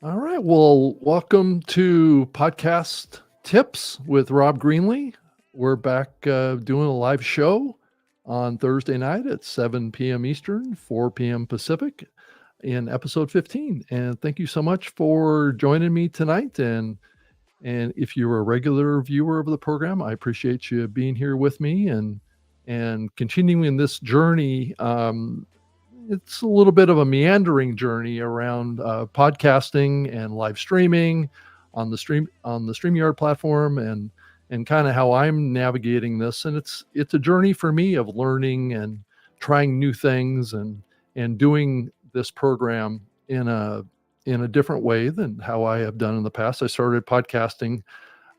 All right. Well, welcome to Podcast Tips with Rob Greenlee. We're back doing a live show on Thursday night at 7 p.m. Eastern, 4 p.m. Pacific in episode 15. And thank you so much for joining me tonight. And if you're a regular viewer of the program, I appreciate you being here with me and continuing this journey. It's a little bit of a meandering journey around podcasting and live streaming on the StreamYard platform and kind of how I'm navigating this. And it's a journey for me of learning and trying new things and doing this program in a different way than how I have done in the past. I started podcasting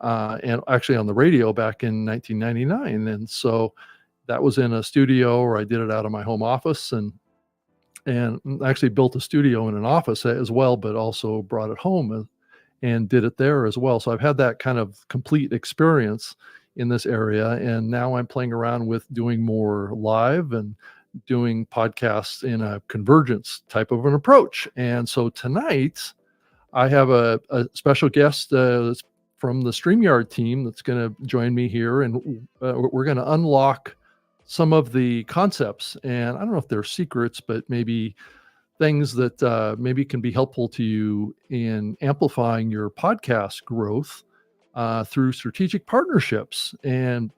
and actually on the radio back in 1999. And so that was in a studio, or I did it out of my home office and actually built a studio in an office as well, but also brought it home and did it there as well. So I've had that kind of complete experience in this area. And now I'm playing around with doing more live and doing podcasts in a convergence type of an approach. And so tonight I have a special guest from the StreamYard team that's going to join me here. And we're going to unlock some of the concepts, and I don't know if they're secrets, but maybe things that maybe can be helpful to you in amplifying your podcast growth through strategic partnerships. And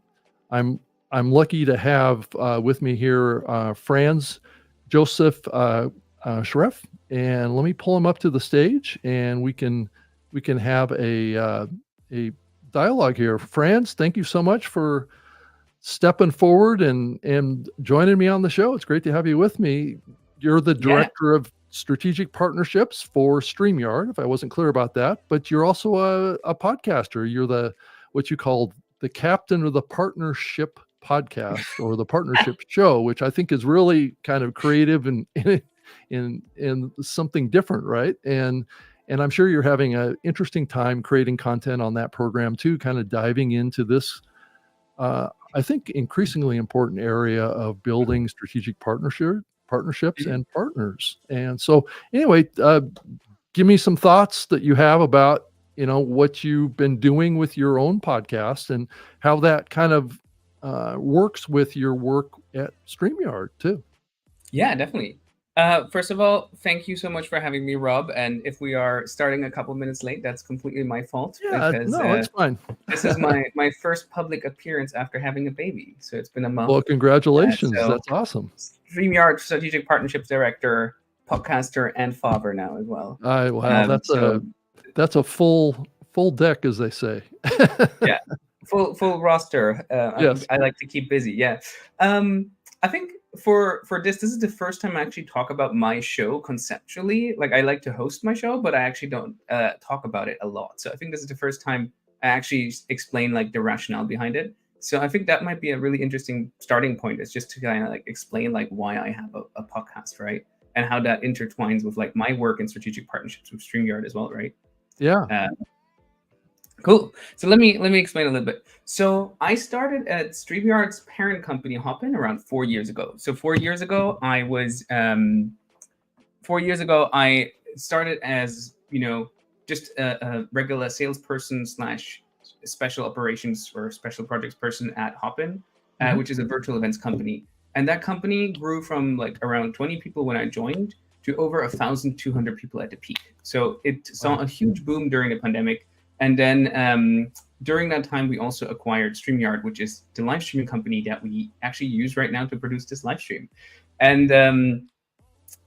I'm lucky to have with me here Franz-Josef Schrepf, and let me pull him up to the stage, and we can have a dialogue here. Franz, thank you so much for stepping forward and joining me on the show. It's great to have you with me. You're the director of strategic partnerships for StreamYard, if I wasn't clear about that, but you're also a podcaster. You're what you call the captain of the partnership podcast or the partnership show, which I think is really kind of creative and in something different, right? And I'm sure you're having an interesting time creating content on that program too, kind of diving into this I think increasingly important area of building strategic partnerships and partners. And so anyway, give me some thoughts that you have about, what you've been doing with your own podcast and how that kind of works with your work at StreamYard too. Yeah, definitely. First of all, thank you so much for having me, Rob. And if we are starting a couple minutes late, that's completely my fault. Yeah, because, no, it's fine. This is my first public appearance after having a baby. So it's been a month. Well, congratulations. That's awesome. StreamYard Strategic Partnerships Director, podcaster, and father now as well. Wow, that's a full deck, as they say. Yeah, full roster. Yes. I like to keep busy. Yeah. I think for this is the first time I actually talk about my show conceptually. Like, I like to host my show, but I actually don't talk about it a lot. So I think this is the first time I actually explain like the rationale behind it. So I think that might be a really interesting starting point, is just to kind of like explain like why I have a podcast, right? And how that intertwines with like my work in strategic partnerships with StreamYard as well, right? Yeah. Cool. So let me explain a little bit. So I started at StreamYard's parent company, Hopin, around 4 years ago. So 4 years ago, I started as, just a regular salesperson / special operations or special projects person at Hopin, which is a virtual events company. And that company grew from like around 20 people when I joined to over 1,200 people at the peak. So it saw a huge boom during the pandemic. And then during that time, we also acquired StreamYard, which is the live streaming company that we actually use right now to produce this live stream. And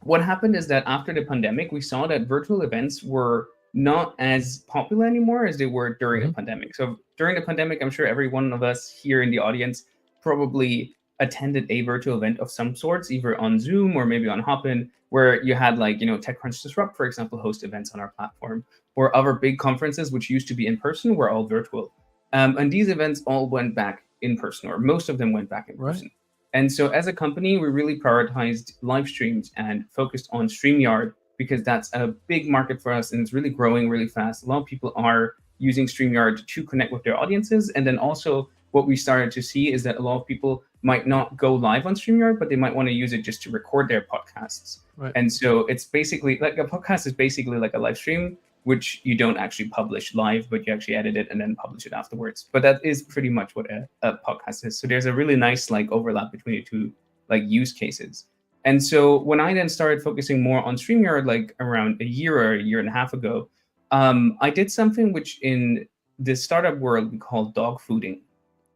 what happened is that after the pandemic, we saw that virtual events were not as popular anymore as they were during the pandemic. So during the pandemic, I'm sure every one of us here in the audience probably attended a virtual event of some sorts, either on Zoom or maybe on Hopin, where you had like, TechCrunch Disrupt, for example, host events on our platform, or other big conferences, which used to be in person, were all virtual. And these events all went back in person, or most of them went back in person. And so as a company, we really prioritized live streams and focused on StreamYard, because that's a big market for us and it's really growing really fast. A lot of people are using StreamYard to connect with their audiences. And then also what we started to see is that a lot of people might not go live on StreamYard, but they might want to use it just to record their podcasts. And so it's basically like a podcast is basically like a live stream, which you don't actually publish live, but you actually edit it and then publish it afterwards. But that is pretty much what a podcast is. So there's a really nice like overlap between the two like use cases. And so when I then started focusing more on StreamYard, like around a year or a year and a half ago, I did something which in the startup world we call dog fooding.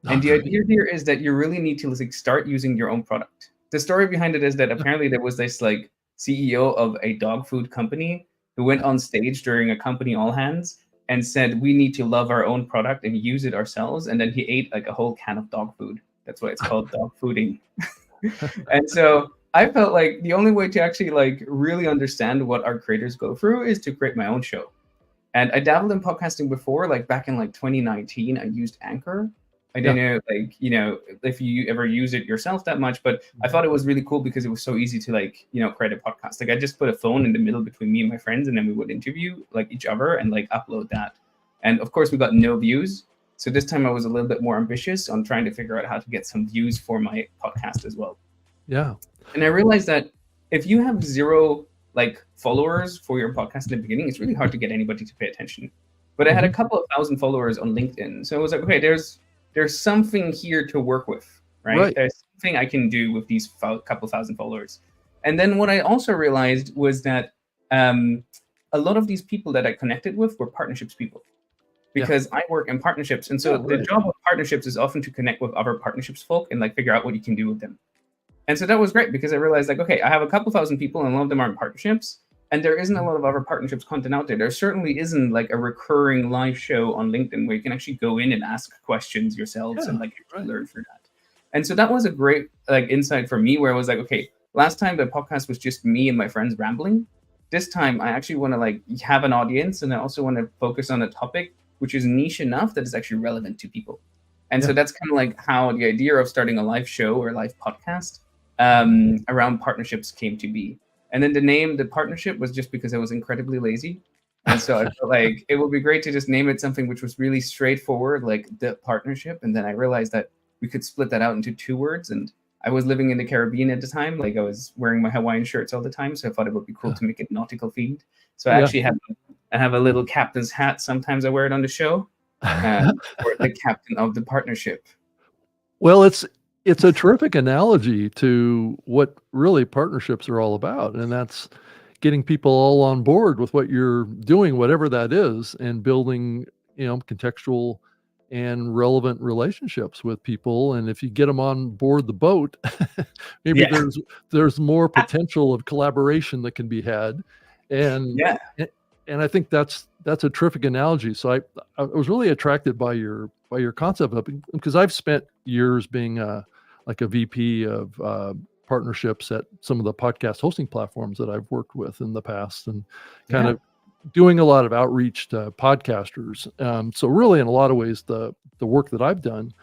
And the idea here is that you really need to like start using your own product. The story behind it is that apparently there was this like CEO of a dog food company who went on stage during a company all hands and said, we need to love our own product and use it ourselves. And then he ate like a whole can of dog food. That's why it's called dog fooding. And so I felt like the only way to actually like really understand what our creators go through is to create my own show. And I dabbled in podcasting before, like back in like 2019, I used Anchor. I don't know, like, you know, if you ever use it yourself that much, but I thought it was really cool because it was so easy to like, you know, create a podcast. Like I just put a phone in the middle between me and my friends, and then we would interview like each other and like upload that. And of course we got no views. So this time I was a little bit more ambitious on trying to figure out how to get some views for my podcast as well. Yeah. And I realized that if you have 0 like followers for your podcast in the beginning, it's really hard to get anybody to pay attention. But I had a couple of thousand followers on LinkedIn. So I was like, okay, there's something here to work with, right? There's something I can do with these couple thousand followers. And then what I also realized was that a lot of these people that I connected with were partnerships people, because I work in partnerships. And so the job of partnerships is often to connect with other partnerships folk and like figure out what you can do with them. And so that was great because I realized like, okay, I have a couple thousand people and a lot of them are in partnerships. And there isn't a lot of other partnerships content out there. There certainly isn't like a recurring live show on LinkedIn where you can actually go in and ask questions yourselves and like learn through that. And so that was a great like insight for me, where I was like, okay, last time the podcast was just me and my friends rambling. This time I actually want to like have an audience, and I also want to focus on a topic which is niche enough that is actually relevant to people. And so that's kind of like how the idea of starting a live show or a live podcast around partnerships came to be. And then the partnership was just because I was incredibly lazy. And so I felt like it would be great to just name it something which was really straightforward, like the partnership. And then I realized that we could split that out into 2 words. And I was living in the Caribbean at the time. Like I was wearing my Hawaiian shirts all the time. So I thought it would be cool to make it nautical themed. So I actually have a little captain's hat. Sometimes I wear it on the show. Or the captain of the partnership. Well, it's a terrific analogy to what really partnerships are all about. And that's getting people all on board with what you're doing, whatever that is, and building, you know, contextual and relevant relationships with people. And if you get them on board the boat, maybe there's more potential of collaboration that can be had. And I think that's a terrific analogy. So I was really attracted by your concept of it, because I've spent years being like a VP of partnerships at some of the podcast hosting platforms that I've worked with in the past, and kind of doing a lot of outreach to podcasters. So really, in a lot of ways, the work that I've done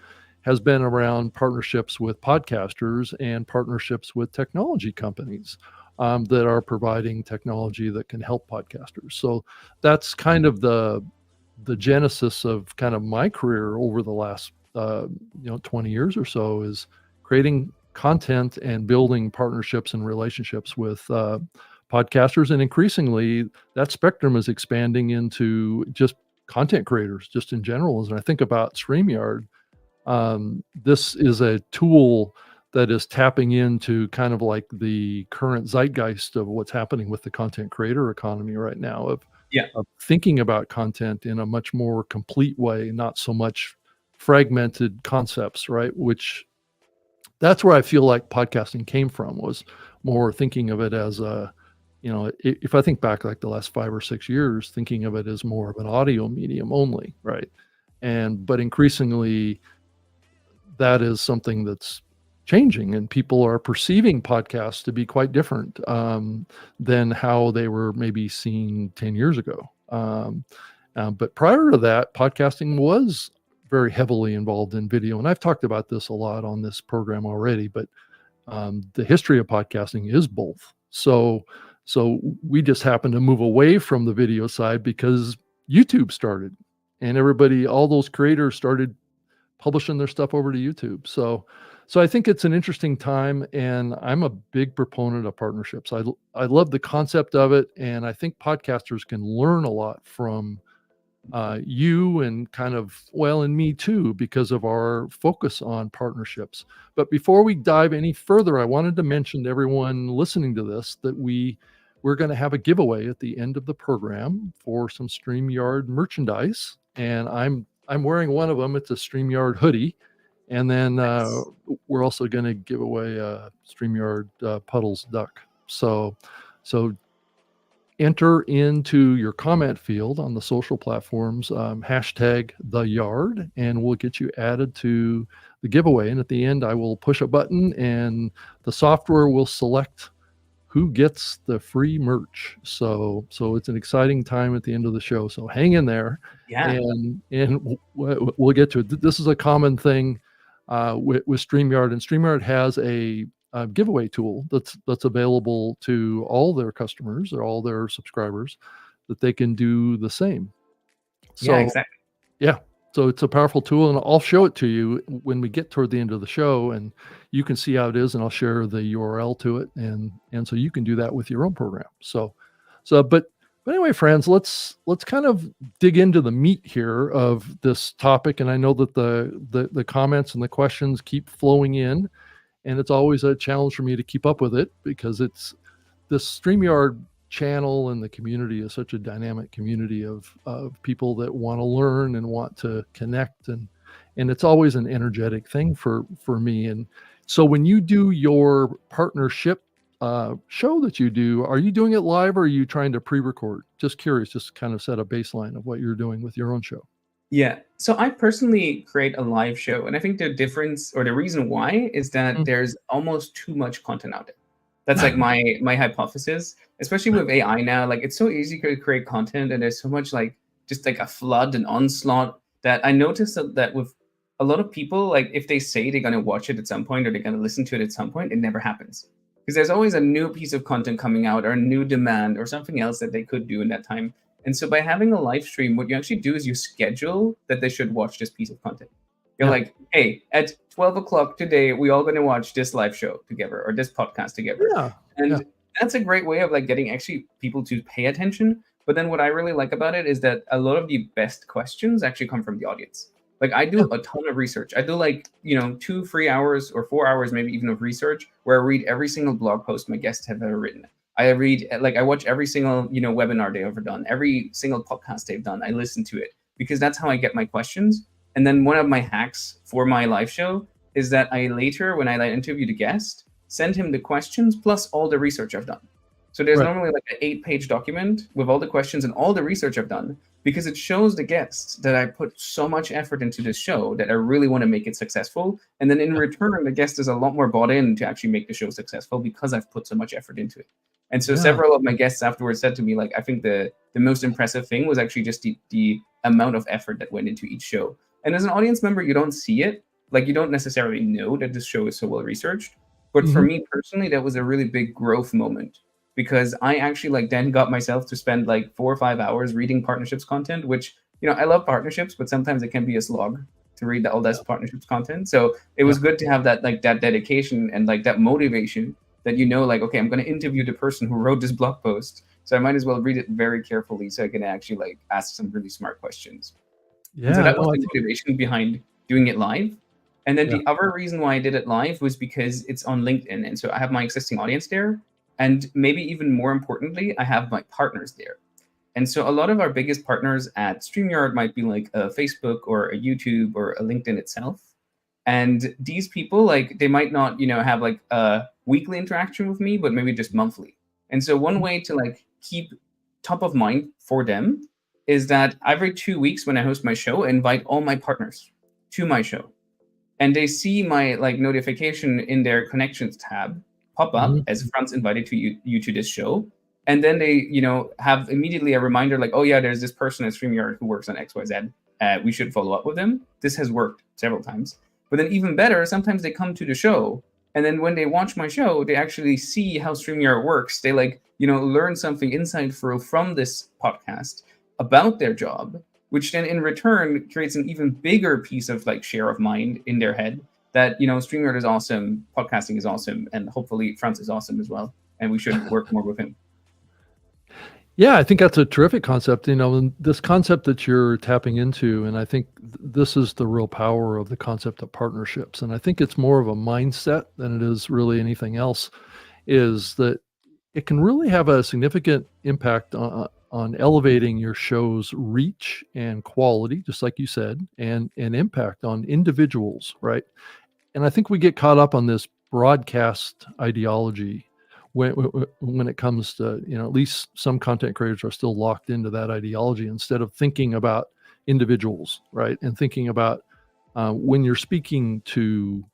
has been around partnerships with podcasters and partnerships with technology companies that are providing technology that can help podcasters. So that's kind of the genesis of kind of my career over the last 20 years or so, is creating content and building partnerships and relationships with podcasters. And increasingly that spectrum is expanding into just content creators just in general. As I think about StreamYard, this is a tool that is tapping into kind of like the current zeitgeist of what's happening with the content creator economy right now, of thinking about content in a much more complete way, not so much fragmented concepts, right? Which that's where I feel like podcasting came from, was more thinking of it as a, if I think back like the last 5 or 6 years, thinking of it as more of an audio medium only, right? But increasingly that is something that's changing, and people are perceiving podcasts to be quite different than how they were maybe seen 10 years ago. But prior to that, podcasting was very heavily involved in video. And I've talked about this a lot on this program already, but the history of podcasting is both. So we just happened to move away from the video side because YouTube started, and all those creators started publishing their stuff over to YouTube. So So I think it's an interesting time, and I'm a big proponent of partnerships. I love the concept of it, and I think podcasters can learn a lot from you and and me too, because of our focus on partnerships. But before we dive any further, I wanted to mention to everyone listening to this that we're going to have a giveaway at the end of the program for some StreamYard merchandise, and I'm wearing one of them. It's a StreamYard hoodie, and then Nice. we're also going to give away a StreamYard Puddles duck. So enter into your comment field on the social platforms, hashtag the yard, and we'll get you added to the giveaway. And at the end, I will push a button and the software will select who gets the free merch. So it's an exciting time at the end of the show. So hang in there, Yeah. and we'll get to it. This is a common thing with StreamYard, and StreamYard has a giveaway tool that's available to all their customers or all their subscribers, that they can do the same. Yeah, So exactly. yeah, so it's a powerful tool, and I'll show it to you when we get toward the end of the show, and you can see how it is, and I'll share the URL to it, and so you can do that with your own program. But anyway, Franz, let's kind of dig into the meat here of this topic. And I know that the comments and the questions keep flowing in, and it's always a challenge for me to keep up with it, because it's this StreamYard channel, and the community is such a dynamic community of people that want to learn and want to connect, and it's always an energetic thing for me. And so when you do your partnership show that you do, are you doing it live, or are you trying to pre-record? Just curious, just kind of set a baseline of what you're doing with your own show. Yeah. So I personally create a live show, and I think the difference or the reason why is that there's almost too much content out there. That's like my hypothesis, especially with AI now. Like, it's so easy to create content, and there's so much just like a flood and onslaught, that I noticed that with a lot of people, like, if they say they're gonna watch it at some point or they're gonna listen to it at some point, it never happens, because there's always a new piece of content coming out, or a new demand, or something else that they could do in that time. And so by having a live stream, what you actually do is you schedule that they should watch this piece of content. You're like, hey, at 12 o'clock today, we're all going to watch this live show together, or this podcast together. And that's a great way of getting actually people to pay attention. But then what I really like about it is that a lot of the best questions actually come from the audience. Like, I do a ton of research. I do 2, 3 hours or 4 hours, maybe even, of research, where I read every single blog post my guests have ever written. I watch every single, webinar they've ever done, every single podcast they've done. I listen to it, because that's how I get my questions. And then one of my hacks for my live show is that I later, when I interview the guest, send him the questions plus all the research I've done. So there's normally an 8-page document with all the questions and all the research I've done, because it shows the guests that I put so much effort into this show, that I really want to make it successful. And then in return, the guest is a lot more bought in to actually make the show successful, because I've put so much effort into it. And so several of my guests afterwards said to me, I think the most impressive thing was actually just the amount of effort that went into each show. And as an audience member, you don't see it. You don't necessarily know that this show is so well researched. But for me personally, that was a really big growth moment, because I actually then got myself to spend 4 or 5 hours reading partnerships content, which, I love partnerships, but sometimes it can be a slog to read all this partnerships content. So it was good to have that that dedication and that motivation, that okay, I'm going to interview the person who wrote this blog post, so I might as well read it very carefully, so I can actually ask some really smart questions. And so that was the motivation behind doing it live. And then the other reason why I did it live was because it's on LinkedIn, and so I have my existing audience there, and maybe even more importantly, I have my partners there. And so a lot of our biggest partners at StreamYard might be a Facebook or a YouTube or a LinkedIn itself. And these people, they might not, have a weekly interaction with me, but maybe just monthly. And so one way to keep top of mind for them is that every 2 weeks when I host my show, I invite all my partners to my show. And they see my notification in their connections tab pop up as Franz invited you to this show. And then they, have immediately a reminder oh yeah, there's this person at StreamYard who works on XYZ. We should follow up with them. This has worked several times. But then even better, sometimes they come to the show, and then when they watch my show, they actually see how StreamYard works. They learn something insightful from this podcast about their job, which then in return creates an even bigger piece of share of mind in their head, that, you know, StreamYard is awesome, podcasting is awesome, and hopefully Franz is awesome as well. And we should work more with him. Yeah, I think that's a terrific concept. You know, and this concept that you're tapping into, and I think this is the real power of the concept of partnerships. And I think it's more of a mindset than it is really anything else, is that it can really have a significant impact on elevating your show's reach and quality, just like you said, and impact on individuals, right? And I think we get caught up on this broadcast ideology when it comes to, you know, at least some content creators are still locked into that ideology instead of thinking about individuals, right? And thinking about when you're speaking to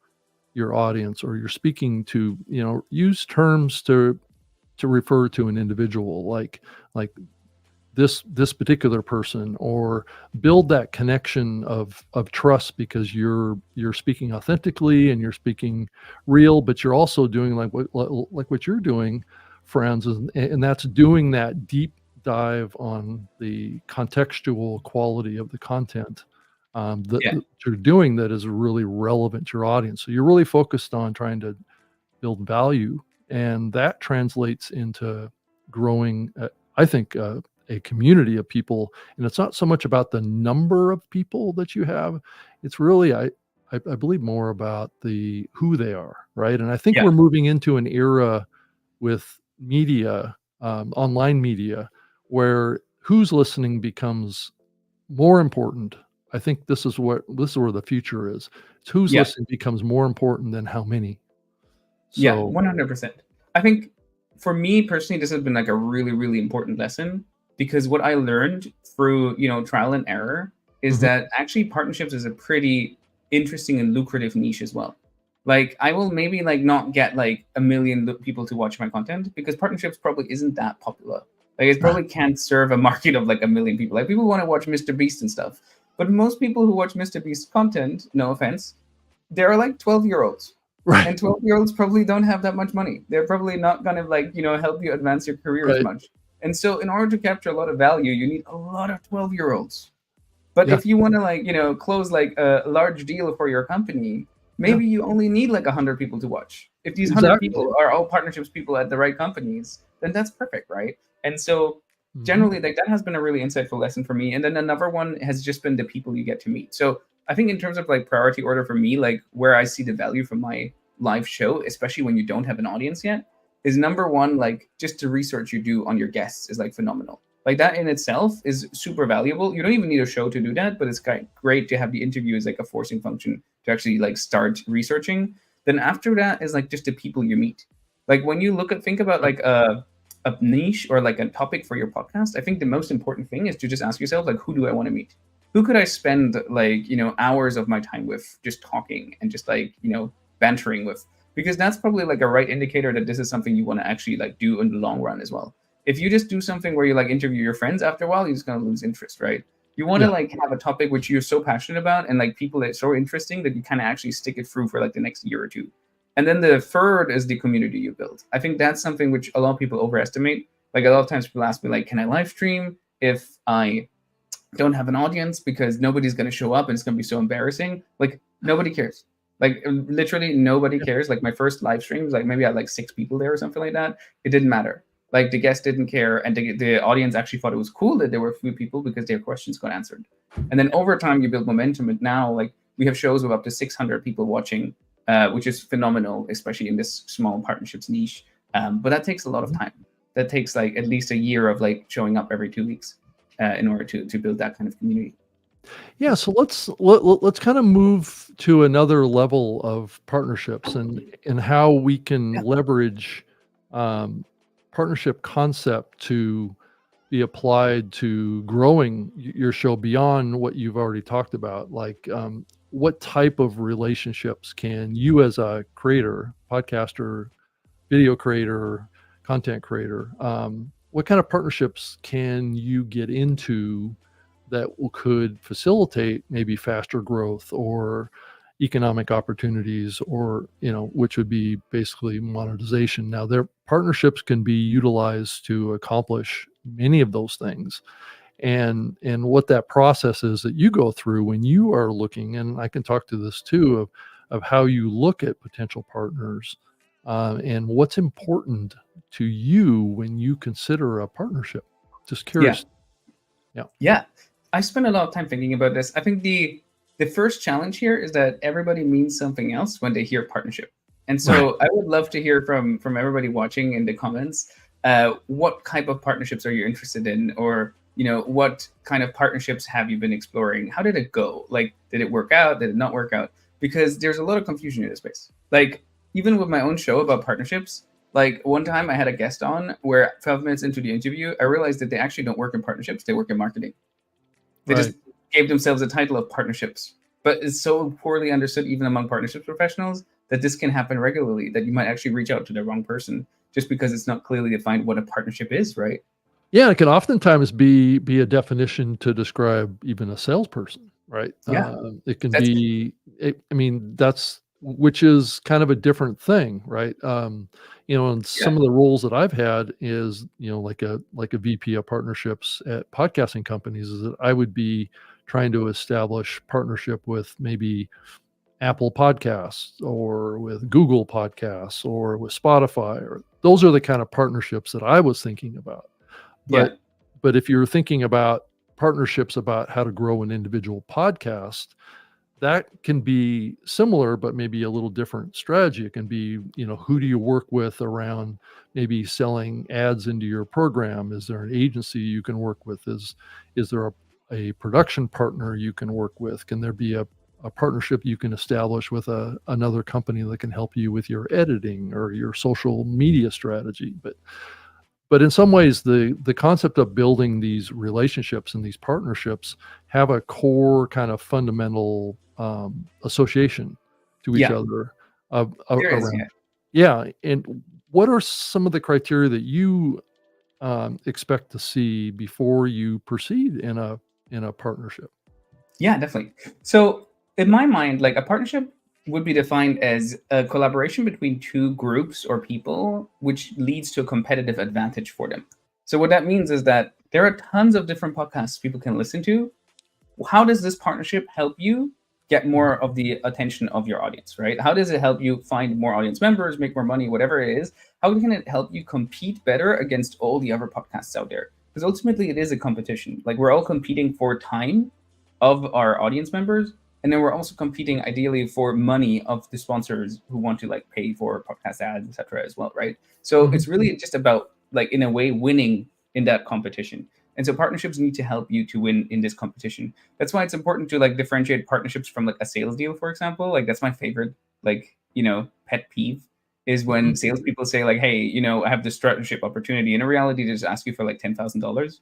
your audience, or you're speaking to, you know, use terms to refer to an individual, like this particular person, or build that connection of trust, because you're speaking authentically and you're speaking real, but you're also doing like what you're doing, Franz, and that's doing that deep dive on the contextual quality of the content that you're doing that is really relevant to your audience. So you're really focused on trying to build value, and that translates into growing, I think, a community of people. And it's not so much about the number of people that you have. It's really, I believe, more about who they are, right? And I think we're moving into an era with media, online media, where who's listening becomes more important. I think this is where the future is. It's who's listening becomes more important than how many. So, 100%. I think for me personally, this has been like a really, really important lesson, because what I learned through, you know, trial and error is that actually partnerships is a pretty interesting and lucrative niche as well. Like, I will maybe like not get like 1 million people to watch my content, because partnerships probably isn't that popular. Like, it probably can't serve a market of like 1 million people. Like, people want to watch Mr. Beast and stuff, but most people who watch Mr. Beast content, no offense, they're like 12-year-olds. right. And 12-year-olds probably don't have that much money. They're probably not going to like, you know, help you advance your career as much. And so in order to capture a lot of value, you need a lot of 12-year-olds. But if you want to like, you know, close like a large deal for your company, maybe you only need like 100 people to watch. If these 100 people are all partnerships people at the right companies, then that's perfect, right? And so generally, like, that has been a really insightful lesson for me. And then another one has just been the people you get to meet. So I think in terms of like priority order for me, like where I see the value from my live show, especially when you don't have an audience yet, is number one, like just the research you do on your guests is like phenomenal. Like, that in itself is super valuable. You don't even need a show to do that, but it's great to have the interview as like a forcing function to actually like start researching. Then after that is like just the people you meet. Like, when you think about like a niche or like a topic for your podcast, I think the most important thing is to just ask yourself, like, who do I want to meet? Who could I spend like, you know, hours of my time with, just talking and just like, you know, bantering with? Because that's probably like a right indicator that this is something you want to actually like do in the long run as well. If you just do something where you like interview your friends, after a while, you're just going to lose interest, right? You want to like have a topic which you're so passionate about and like people that are so interesting that you kind of actually stick it through for like the next year or two. And then the third is the community you build. I think that's something which a lot of people overestimate. Like, a lot of times people ask me like, can I live stream if I don't have an audience, because nobody's going to show up and it's going to be so embarrassing? Like, nobody cares. Like, literally nobody cares. Like, my first live streams, like maybe I had like 6 people there or something like that. It didn't matter. Like, the guests didn't care, and the audience actually thought it was cool that there were a few people because their questions got answered. And then over time you build momentum, and now like we have shows with up to 600 people watching, which is phenomenal, especially in this small partnerships niche. But that takes a lot of time. That takes like at least a year of like showing up every 2 weeks in order to build that kind of community. Yeah, so let's kind of move to another level of partnerships and how we can leverage partnership concept to be applied to growing your show beyond what you've already talked about. Like, what type of relationships can you, as a creator, podcaster, video creator, content creator, what kind of partnerships can you get into that could facilitate maybe faster growth or economic opportunities, or, you know, which would be basically monetization? Now, their partnerships can be utilized to accomplish many of those things. And what that process is that you go through when you are looking, and I can talk to this too, of how you look at potential partners, and what's important to you when you consider a partnership. Just curious. Yeah. I spent a lot of time thinking about this. I think the first challenge here is that everybody means something else when they hear partnership. And so I would love to hear from everybody watching in the comments, what type of partnerships are you interested in? Or, what kind of partnerships have you been exploring? How did it go? Like, did it work out? Did it not work out? Because there's a lot of confusion in this space. Like, even with my own show about partnerships, like one time I had a guest on where 12 minutes into the interview, I realized that they actually don't work in partnerships. They work in marketing. They just gave themselves a title of partnerships, but it's so poorly understood even among partnerships professionals that this can happen regularly, that you might actually reach out to the wrong person just because it's not clearly defined what a partnership is, right? Yeah, it can oftentimes be a definition to describe even a salesperson, right? Yeah. It can be, which is kind of a different thing, right? And some of the roles that I've had is, like a VP of partnerships at podcasting companies, is that I would be trying to establish partnership with maybe Apple Podcasts or with Google Podcasts or with Spotify, or those are the kind of partnerships that I was thinking about. But if you're thinking about partnerships about how to grow an individual podcast, that can be similar, but maybe a little different strategy. It can be, who do you work with around maybe selling ads into your program? Is there an agency you can work with? Is there a production partner you can work with? Can there be a partnership you can establish with another company that can help you with your editing or your social media strategy? But in some ways, the concept of building these relationships and these partnerships have a core kind of fundamental association to each other around. And what are some of the criteria that you expect to see before you proceed in a partnership? Yeah, definitely. So in my mind, like a partnership would be defined as a collaboration between two groups or people, which leads to a competitive advantage for them. So what that means is that there are tons of different podcasts people can listen to. How does this partnership help you get more of the attention of your audience, right? How does it help you find more audience members, make more money, whatever it is? How can it help you compete better against all the other podcasts out there? Because ultimately it is a competition. Like, we're all competing for time of our audience members. And then we're also competing ideally for money of the sponsors who want to like pay for podcast ads, etc. as well, right? So it's really just about, like, in a way, winning in that competition. And so partnerships need to help you to win in this competition. That's why it's important to like differentiate partnerships from like a sales deal, for example. Like, that's my favorite, like, pet peeve is when salespeople say like, hey, I have this partnership opportunity. And in reality, they just ask you for like $10,000.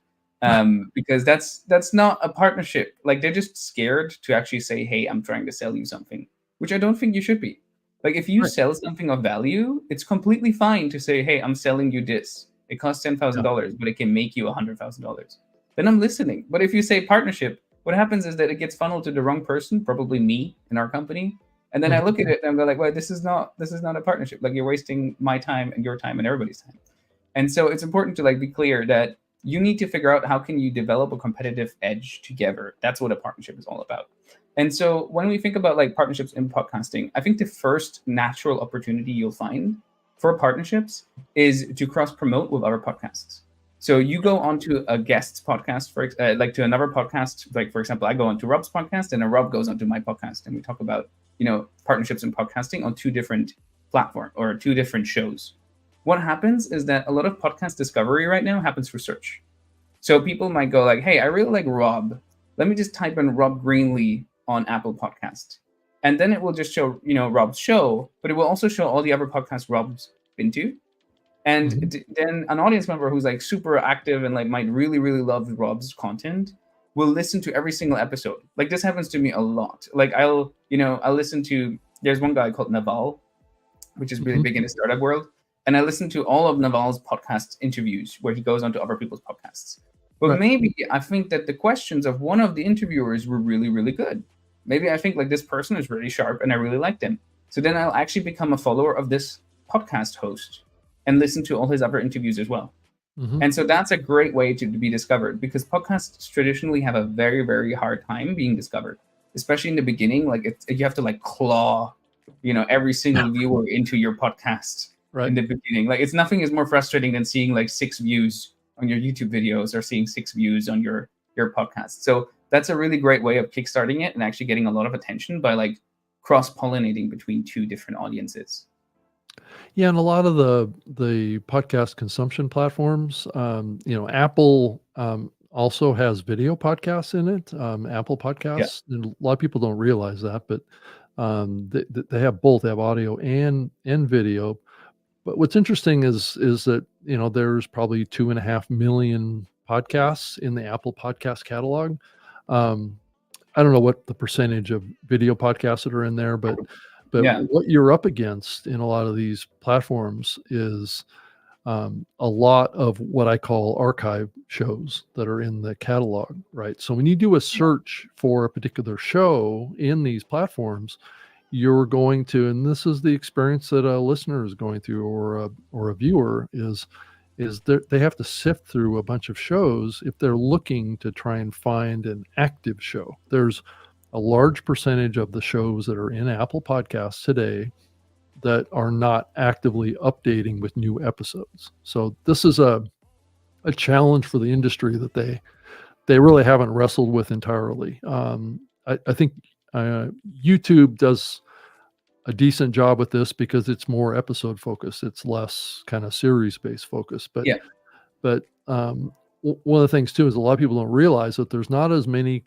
Because that's not a partnership. Like, they're just scared to actually say, hey, I'm trying to sell you something, which I don't think you should be. Like, if you sell something of value, it's completely fine to say, hey, I'm selling you this. It costs $10,000, but it can make you $100,000. Then I'm listening. But if you say partnership, what happens is that it gets funneled to the wrong person, probably me in our company. And then I look at it and I'm like, well, this is not a partnership. Like, you're wasting my time and your time and everybody's time. And so it's important to like be clear that you need to figure out how can you develop a competitive edge together. That's what a partnership is all about. And so when we think about like partnerships in podcasting, I think the first natural opportunity you'll find for partnerships is to cross promote with other podcasts. So you go onto a guest's podcast, like to another podcast. Like, for example, I go onto Rob's podcast and then Rob goes onto my podcast, and we talk about, partnerships in podcasting on two different platforms or two different shows. What happens is that a lot of podcast discovery right now happens through search. So people might go like, hey, I really like Rob. Let me just type in Rob Greenlee on Apple Podcast. And then it will just show, Rob's show, but it will also show all the other podcasts Rob's been to. And then an audience member who's like super active and like might really, really love Rob's content will listen to every single episode. Like, this happens to me a lot. Like, I'll listen to, there's one guy called Naval, which is really big in the startup world. And I listen to all of Naval's podcast interviews where he goes onto other people's podcasts. But maybe I think that the questions of one of the interviewers were really, really good. Maybe I think like this person is really sharp and I really like them. So then I'll actually become a follower of this podcast host and listen to all his other interviews as well. And so that's a great way to be discovered, because podcasts traditionally have a very, very hard time being discovered, especially in the beginning. Like, you have to like claw every single viewer into your podcast in the beginning. Like, it's nothing is more frustrating than seeing like 6 views on your YouTube videos or seeing 6 views on your podcast. So that's a really great way of kickstarting it and actually getting a lot of attention by like cross-pollinating between 2 different audiences. Yeah, and a lot of the podcast consumption platforms, Apple also has video podcasts in it. Apple Podcasts, and a lot of people don't realize that, but they have both. They have audio and video. But what's interesting is that there's probably 2.5 million podcasts in the Apple Podcast catalog. I don't know what the percentage of video podcasts that are in there, but what you're up against in a lot of these platforms is a lot of what I call archive shows that are in the catalog, right? So when you do a search for a particular show in these platforms, you're going to, and this is the experience that a listener is going through, or a viewer is they have to sift through a bunch of shows if they're looking to try and find an active show. There's a large percentage of the shows that are in Apple Podcasts today that are not actively updating with new episodes. So this is a challenge for the industry that they really haven't wrestled with entirely. I think YouTube does a decent job with this because it's more episode focused. It's less kind of series based focus. But one of the things too is a lot of people don't realize that there's not as many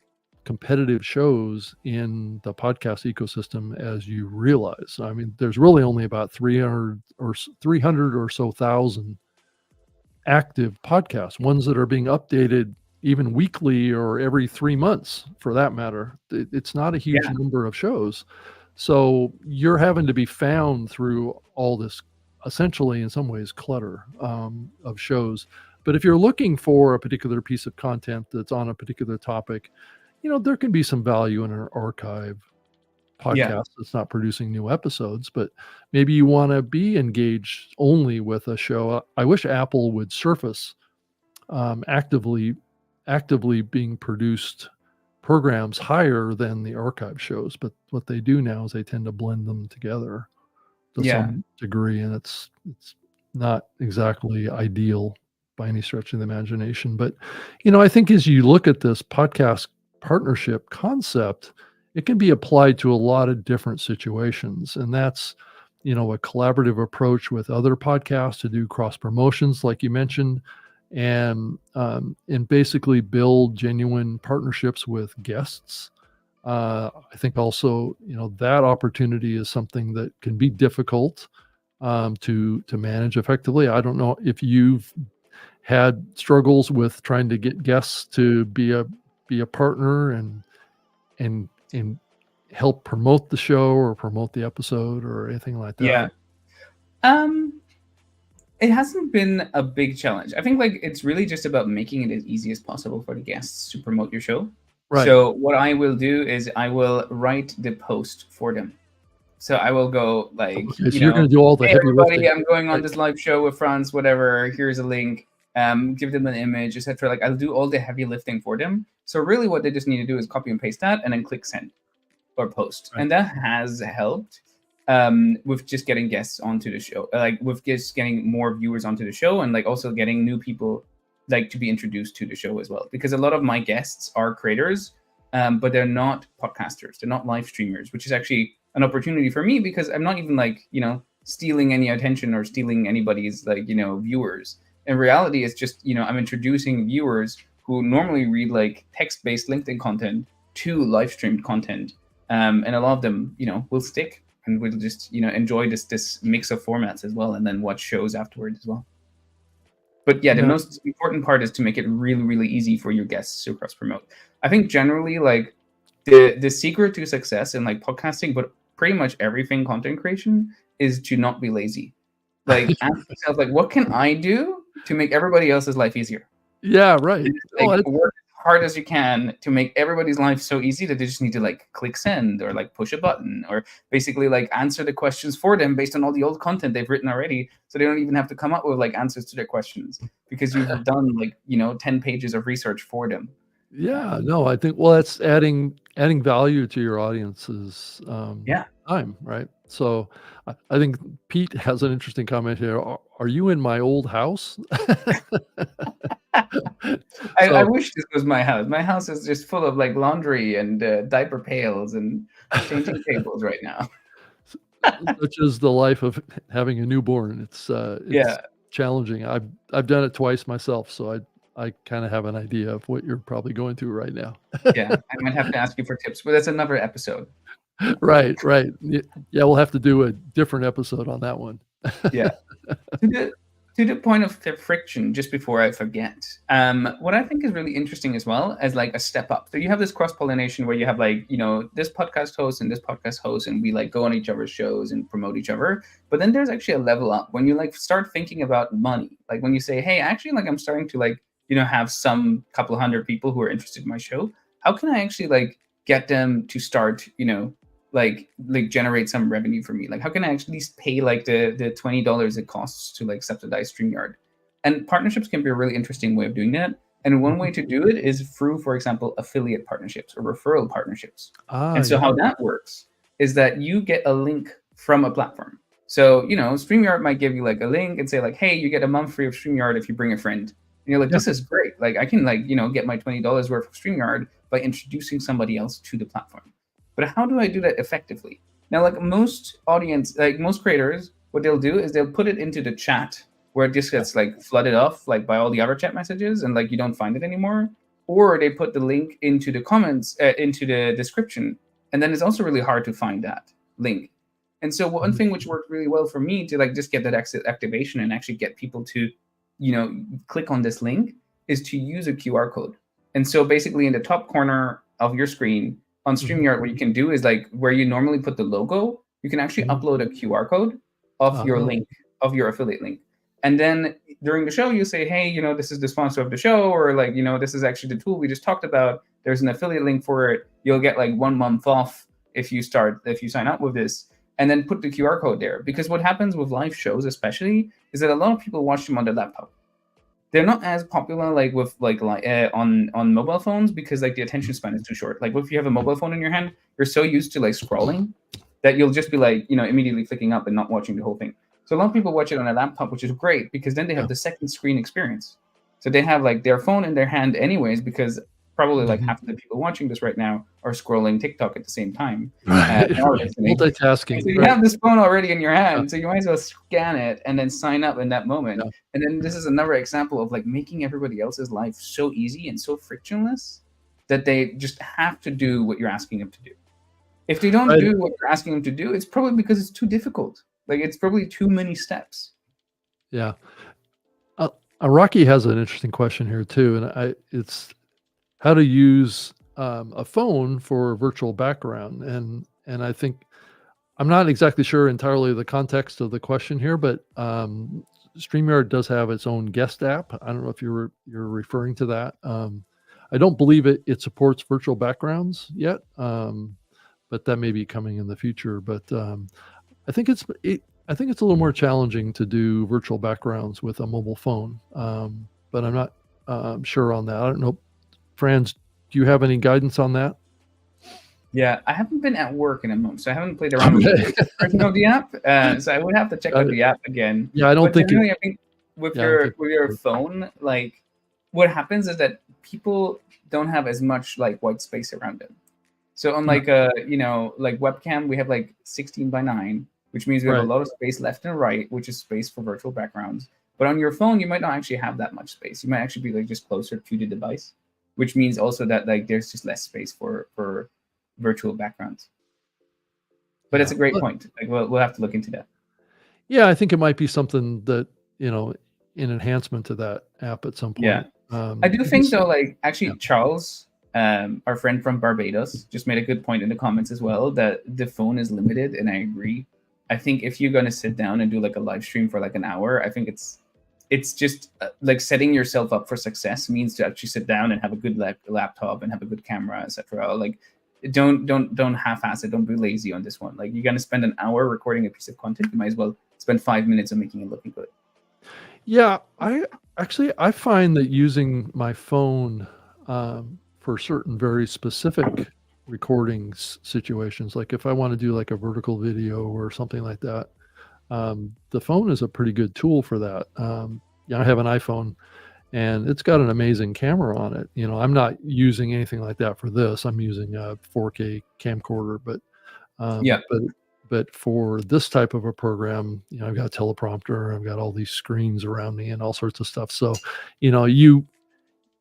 competitive shows in the podcast ecosystem as you realize. I mean, there's really only about 300 or so thousand active podcasts, ones that are being updated even weekly or every 3 months for that matter. It's not a huge number of shows. So you're having to be found through all this, essentially in some ways, clutter of shows. But if you're looking for a particular piece of content that's on a particular topic, there can be some value in an archive podcast that's not producing new episodes, but maybe you want to be engaged only with a show. I wish Apple would surface actively being produced programs higher than the archive shows, but what they do now is they tend to blend them together to some degree, and it's not exactly ideal by any stretch of the imagination. But I think as you look at this podcast partnership concept, it can be applied to a lot of different situations, and that's a collaborative approach with other podcasts to do cross promotions like you mentioned, and basically build genuine partnerships with guests. I think also that opportunity is something that can be difficult to manage effectively. I don't know if you've had struggles with trying to get guests to be a partner and help promote the show or promote the episode or anything like that. It hasn't been a big challenge. I think like it's really just about making it as easy as possible for the guests to promote your show. Right. So what I will do is I will write the post for them. So I will go like, so you're going to do all the heavy lifting. I'm going on this live show with Franz, whatever. Here's a link. Give them an image, etc. Like I'll do all the heavy lifting for them. So really, what they just need to do is copy and paste that, and then click send or post, and that has helped with just getting guests onto the show, like with just getting more viewers onto the show, and like also getting new people like to be introduced to the show as well. Because a lot of my guests are creators, but they're not podcasters, they're not live streamers, which is actually an opportunity for me because I'm not even like stealing any attention or stealing anybody's like viewers. In reality, it's just I'm introducing viewers who normally read like text-based LinkedIn content to live streamed content, and a lot of them will stick and will just enjoy this mix of formats as well, and then watch shows afterwards as well. But the most important part is to make it really, really easy for your guests to cross promote. I think generally like the secret to success in like podcasting, but pretty much everything content creation, is to not be lazy. Like ask yourself, like, what can I do to make everybody else's life easier? Yeah, right. Like, work as hard as you can to make everybody's life so easy that they just need to like click send or like push a button or basically like answer the questions for them based on all the old content they've written already, so they don't even have to come up with like answers to their questions because you've done like 10 pages of research for them. Yeah, no, I think that's adding value to your audience's time, right? So I think Pete has an interesting comment here. Are you in my old house? I wish this was my house. My house is just full of like laundry and diaper pails and changing tables right now. Such is the life of having a newborn. It's Yeah. challenging. I've done it twice myself, so I kind of have an idea of what you're probably going through right now. Yeah, I might have to ask you for tips, but that's another episode. Right. Yeah, we'll have to do a different episode on that one. Yeah. To the point of the friction, just before I forget, what I think is really interesting as well as like a step up. So you have this cross pollination where you have like, this podcast host and this podcast host, and we like go on each other's shows and promote each other. But then there's actually a level up when you like start thinking about money. Like when you say, hey, actually, like I'm starting to like, have some couple hundred people who are interested in my show. How can I actually like get them to start, like generate some revenue for me? Like how can I actually pay like the $20 it costs to like subsidize StreamYard? And partnerships can be a really interesting way of doing that. And one way to do it is through, for example, affiliate partnerships or referral partnerships. And so how that works is that you get a link from a platform. So, StreamYard might give you like a link and say like, hey, you get a month free of StreamYard if you bring a friend. And you're like, this is great. Like I can like, get my $20 worth of StreamYard by introducing somebody else to the platform. But how do I do that effectively? Now, like most creators, what they'll do is they'll put it into the chat where it just gets like flooded off like by all the other chat messages and like you don't find it anymore. Or they put the link into the comments, into the description. And then it's also really hard to find that link. And so one thing which worked really well for me to like just get that activation and actually get people to, click on this link is to use a QR code. And so basically in the top corner of your screen, on StreamYard, what you can do is like where you normally put the logo, you can actually upload a QR code of your link, of your affiliate link. And then during the show, you say, hey, this is the sponsor of the show, or like, this is actually the tool we just talked about. There's an affiliate link for it. You'll get like 1 month off if you sign up with this, and then put the QR code there. Because what happens with live shows, especially, is that a lot of people watch them on their laptop. They're not as popular like with on mobile phones because like the attention span is too short. Like if you have a mobile phone in your hand, you're so used to like scrolling that you'll just be like, immediately clicking up and not watching the whole thing. So a lot of people watch it on a laptop, which is great because then they have the second screen experience. So they have like their phone in their hand anyways, because probably like half of the people watching this right now are scrolling TikTok at the same time. Multitasking. So you have this phone already in your hand, so you might as well scan it and then sign up in that moment. Yeah. And then this is another example of like making everybody else's life so easy and so frictionless that they just have to do what you're asking them to do. If they don't do what you're asking them to do, it's probably because it's too difficult. Like it's probably too many steps. Yeah. Rocky has an interesting question here too, and it's how to use a phone for virtual background. And I think I'm not exactly sure entirely the context of the question here, but StreamYard does have its own guest app. I don't know if you're referring to that. I don't believe it supports virtual backgrounds yet, but that may be coming in the future. But I think it's a little more challenging to do virtual backgrounds with a mobile phone, but I'm not sure on that. I don't know. Franz, do you have any guidance on that? Yeah, I haven't been at work in a month, so I haven't played around with the version of the app. So I would have to check out the app again. Yeah, I don't think. I think with your phone, like what happens is that people don't have as much like white space around them. So on like like webcam, we have like 16:9, which means we have a lot of space left and right, which is space for virtual backgrounds. But on your phone, you might not actually have that much space. You might actually be like just closer to the device, which means also that like there's just less space for virtual backgrounds. But it's a great point. Like we'll have to look into that. Yeah, I think it might be something that an enhancement to that app at some point. Yeah, I do think though. Like actually, Charles, our friend from Barbados, just made a good point in the comments as well that the phone is limited, and I agree. I think if you're gonna sit down and do like a live stream for like an hour, I think it's just like setting yourself up for success means to actually sit down and have a good laptop and have a good camera, etc. Like don't half-ass it. Don't be lazy on this one. Like you're gonna spend an hour recording a piece of content, you might as well spend 5 minutes on making it looking good. Yeah, I find that using my phone for certain very specific recording situations. Like if I want to do like a vertical video or something like that, the phone is a pretty good tool for that. I have an iPhone and it's got an amazing camera on it. I'm not using anything like that for this. I'm using a 4K camcorder, but Yeah. but for this type of a program, I've got a teleprompter, I've got all these screens around me and all sorts of stuff. So,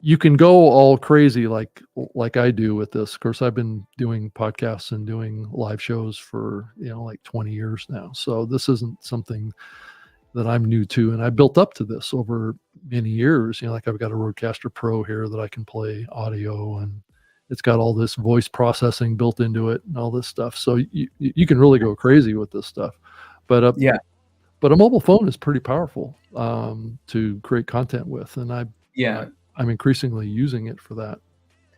you can go all crazy like I do with this. Of course, I've been doing podcasts and doing live shows for, like 20 years now. So this isn't something that I'm new to, and I built up to this over many years. Like I've got a Rodecaster Pro here that I can play audio, and it's got all this voice processing built into it and all this stuff. So you can really go crazy with this stuff. But a mobile phone is pretty powerful to create content with, and I'm increasingly using it for that.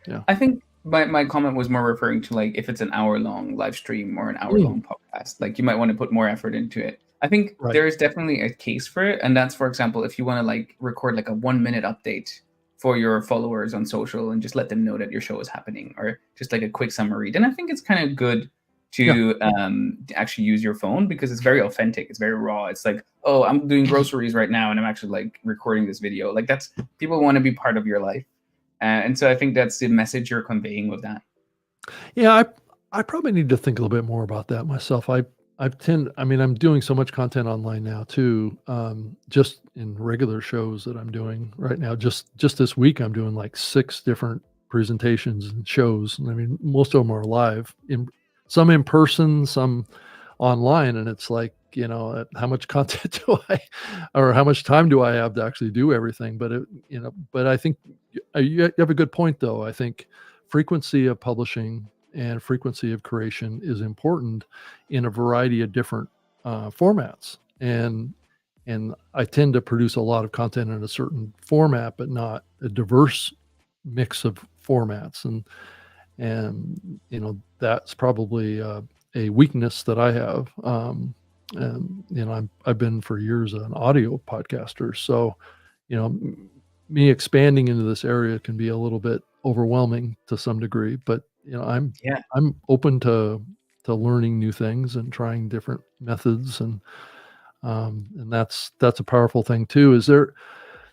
Yeah, I think my comment was more referring to like if it's an hour-long live stream or an hour-long podcast, like you might want to put more effort into it. I think there is definitely a case for it, and that's, for example, if you want to like record like a 1-minute update for your followers on social and just let them know that your show is happening, or just like a quick summary, then I think it's kind of good to actually use your phone, because it's very authentic, it's very raw. It's like, oh, I'm doing groceries right now and I'm actually like recording this video. Like that's, people want to be part of your life, and so I think that's the message you're conveying with that. Yeah, I probably need to think a little bit more about that myself. I'm doing so much content online now too, just in regular shows that I'm doing right now. Just this week, I'm doing like 6 different presentations and shows. And I mean, most of them are live, some in person, some online. And it's like, how much content or how much time do I have to actually do everything? But I think you have a good point though. I think frequency of publishing and frequency of creation is important in a variety of different formats. And I tend to produce a lot of content in a certain format, but not a diverse mix of formats. And that's probably a weakness that I have. And I've been for years an audio podcaster. So, me expanding into this area can be a little bit overwhelming to some degree, but I'm open to learning new things and trying different methods, and that's a powerful thing too.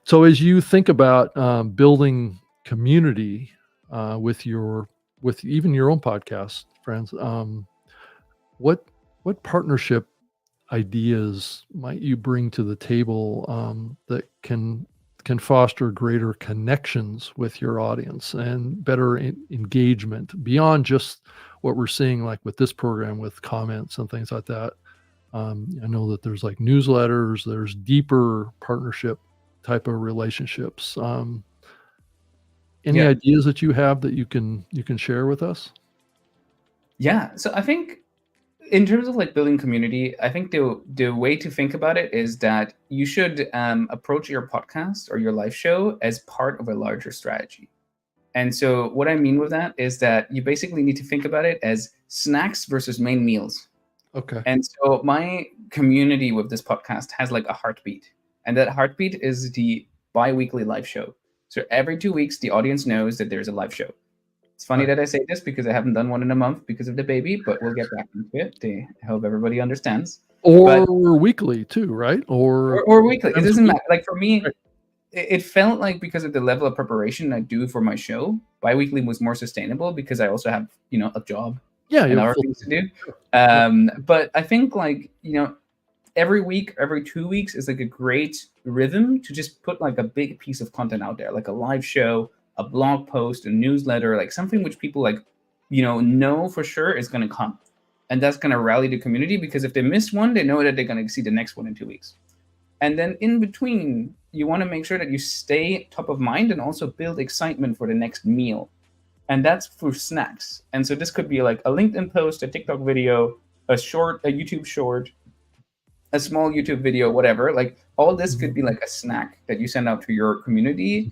So as you think about building community with even your own podcast, Franz, what partnership ideas might you bring to the table that can foster greater connections with your audience and better engagement beyond just what we're seeing, like with this program with comments and things like that? I know that there's like newsletters, there's deeper partnership type of relationships. Any ideas that you have that you can share with us? Yeah, so I think in terms of like building community, I think the way to think about it is that you should approach your podcast or your live show as part of a larger strategy. And so what I mean with that is that you basically need to think about it as snacks versus main meals. Okay. And so my community with this podcast has like a heartbeat, and that heartbeat is the bi-weekly live show. So every 2 weeks, the audience knows that there's a live show. It's funny that I say this because I haven't done one in a month because of the baby, but we'll get back into it. I hope everybody understands. Or weekly too, right? Or weekly. It doesn't matter. Like for me, it felt like because of the level of preparation I do for my show, bi-weekly was more sustainable because I also have, a job and other things to do. But I think like, every week, every 2 weeks is like a great rhythm to just put like a big piece of content out there, like a live show, a blog post, a newsletter, like something which people like, know for sure is going to come. And that's going to rally the community, because if they miss one, they know that they're going to see the next one in 2 weeks. And then in between, you want to make sure that you stay top of mind and also build excitement for the next meal. And that's through snacks. And so this could be like a LinkedIn post, a TikTok video, a YouTube short, a small YouTube video, whatever. Like all this could be like a snack that you send out to your community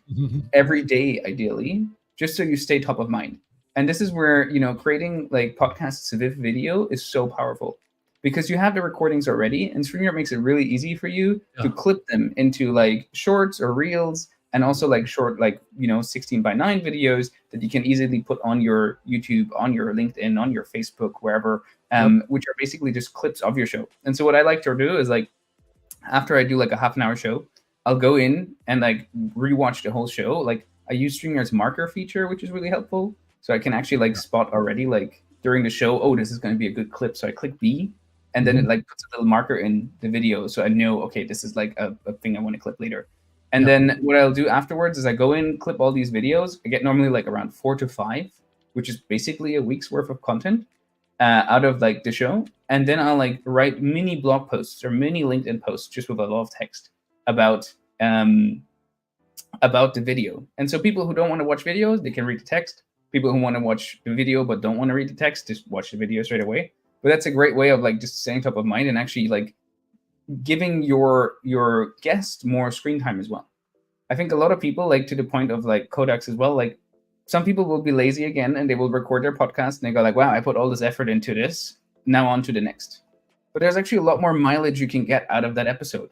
every day, ideally, just so you stay top of mind. And this is where, creating like podcasts with video is so powerful, because you have the recordings already, and StreamYard makes it really easy for you to clip them into like shorts or reels and also like short, like, 16:9 videos that you can easily put on your YouTube, on your LinkedIn, on your Facebook, wherever, which are basically just clips of your show. And so what I like to do is, like, after I do like a half an hour show, I'll go in and like rewatch the whole show. Like, I use StreamYard's marker feature, which is really helpful. So I can actually like spot already, like during the show, oh, this is going to be a good clip. So I click B, and then it like puts a little marker in the video. So I know, okay, this is like a thing I want to clip later. And then what I'll do afterwards is I go in, clip all these videos. I get normally like around 4 to 5, which is basically a week's worth of content out of like the show. And then I'll like write mini blog posts or mini LinkedIn posts just with a lot of text about the video. And so people who don't want to watch videos, they can read the text. People who want to watch the video but don't want to read the text, just watch the video straight away. But that's a great way of like just staying top of mind and actually like giving your guest more screen time as well. I think a lot of people, like to the point of like Kodaks as well, like some people will be lazy again and they will record their podcast and they go like, wow, I put all this effort into this, now on to the next. But there's actually a lot more mileage you can get out of that episode.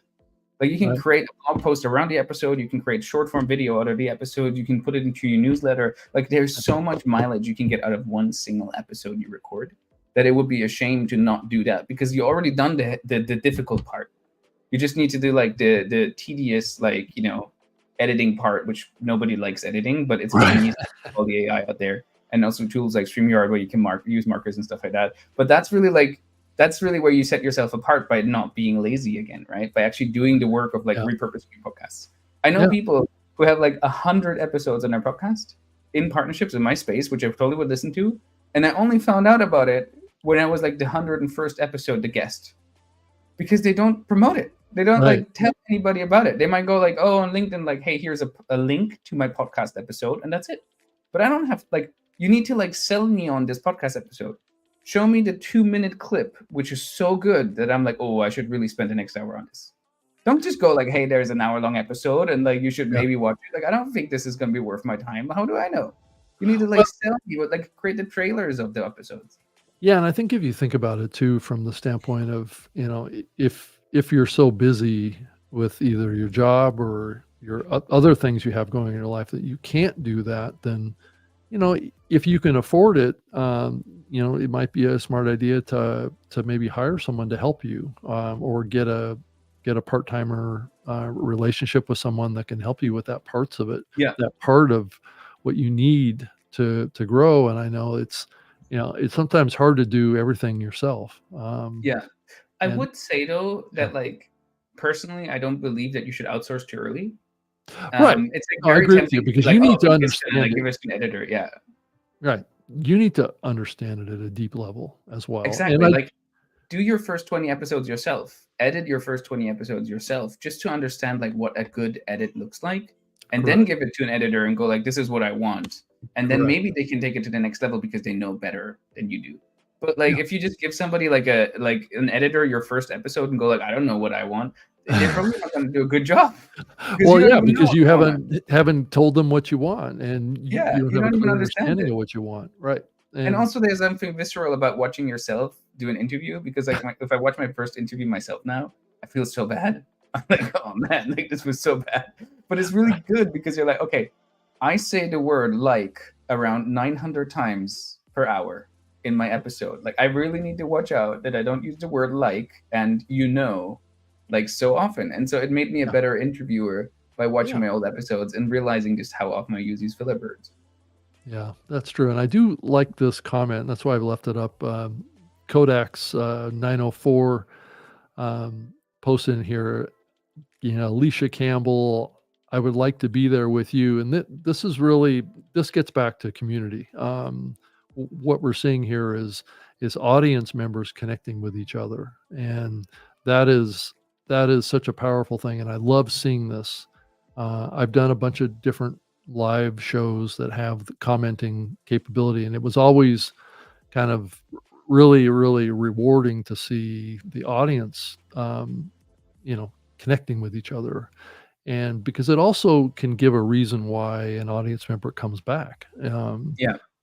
Like you can create a blog post around the episode, you can create short form video out of the episode, you can put it into your newsletter. Like there's so much mileage you can get out of one single episode you record that it would be a shame to not do that, because you already done the difficult part. You just need to do like the tedious, like, editing part, which nobody likes editing, but it's really easy to all the AI out there, and also tools like StreamYard where you can use markers and stuff like that. But that's really where you set yourself apart by not being lazy again, right? By actually doing the work of like repurposing your podcasts. I know people who have like 100 episodes on their podcast in partnerships in my space, which I totally would listen to. And I only found out about it when I was like the 101st episode, the guest, because they don't promote it. They don't like tell anybody about it. They might go like, oh, on LinkedIn, like, hey, here's a link to my podcast episode, and that's it. But I don't have like, you need to like sell me on this podcast episode. Show me the 2-minute clip, which is so good that I'm like, oh, I should really spend the next hour on this. Don't just go like, hey, there's an hour-long episode, and like you should maybe watch it. Like, I don't think this is gonna be worth my time. How do I know? You need to like sell me, like create the trailers of the episodes. Yeah, and I think if you think about it too, from the standpoint of, if you're so busy with either your job or your other things you have going in your life that you can't do that, then, if you can afford it, it might be a smart idea to maybe hire someone to help you, or get a part-timer relationship with someone that can help you with that parts of it. Yeah. That part of what you need to grow. And I know it's sometimes hard to do everything yourself. I would say though that like personally, I don't believe that you should outsource too early. Right. It's like very I agree with tempting you, because like, you need to understand like, give us an editor. Yeah. Right. You need to understand it at a deep level as well. Exactly. Like do your first 20 episodes yourself. Edit your first 20 episodes yourself, just to understand like what a good edit looks like. And then give it to an editor and go like, this is what I want. And then maybe they can take it to the next level because they know better than you do. But like if you just give somebody like an editor your first episode and go like, I don't know what I want, they're probably not going to do a good job. Well, yeah, because you haven't told them what you want, and you don't have a clear understanding of what you want, right? And also there's something visceral about watching yourself do an interview, because like if I watch my first interview myself now, I feel so bad. I'm like, oh man, like this was so bad. But it's really good because you're like, okay, I say the word like around 900 times per hour in my episode. Like I really need to watch out that I don't use the word like and like so often. And so it made me a better interviewer by watching my old episodes and realizing just how often I use these filler words. Yeah, that's true. And I do like this comment. That's why I've left it up. Kodak's 904 posted in here, Alicia Campbell, I would like to be there with you. And this gets back to community. What we're seeing here is audience members connecting with each other. And that is such a powerful thing. And I love seeing this. I've done a bunch of different live shows that have the commenting capability, and it was always kind of really, really rewarding to see the audience, connecting with each other. And because it also can give a reason why an audience member comes back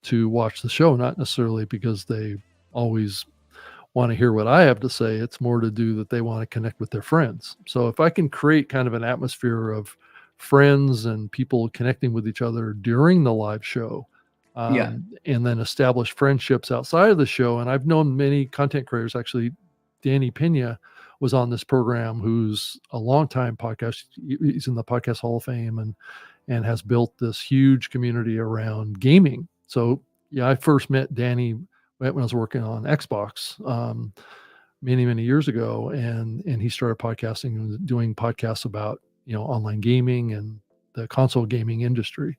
to watch the show, not necessarily because they always want to hear what I have to say. It's more to do that they want to connect with their friends. So if I can create kind of an atmosphere of friends and people connecting with each other during the live show. Yeah. And then establish friendships outside of the show. And I've known many content creators. Actually, Danny Pena was on this program, who's a longtime podcast. He's in the Podcast Hall of Fame and has built this huge community around gaming. So yeah, I first met Danny when I was working on Xbox many years ago, and he started podcasting and doing podcasts about online gaming and the console gaming industry.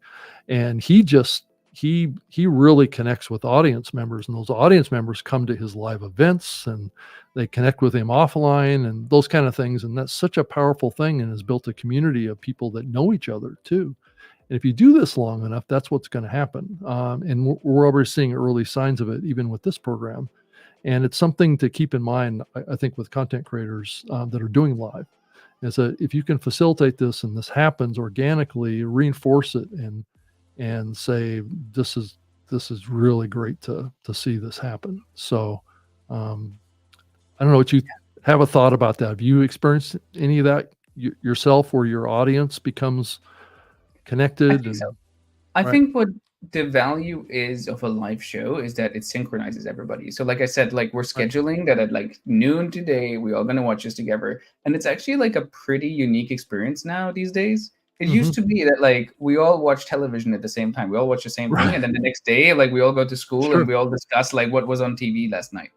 And he really connects with audience members, and those audience members come to his live events and they connect with him offline and those kind of things. And that's such a powerful thing, and has built a community of people that know each other too. And if you do this long enough, that's what's going to happen. And we're already seeing early signs of it, even with this program. And it's something to keep in mind, I think, with content creators that are doing live, is that if you can facilitate this and this happens organically, reinforce it and say, this is really great to see this happen. So I don't know what you have a thought about that. Have you experienced any of that yourself, where your audience becomes connected? I think so. I think what the value is of a live show is that it synchronizes everybody. So like I said, like we're scheduling that at like noon today, we're all going to watch this together. And it's actually like a pretty unique experience now these days. It used to be that like we all watch television at the same time. We all watch the same thing. And then the next day, like we all go to school and we all discuss like what was on TV last night.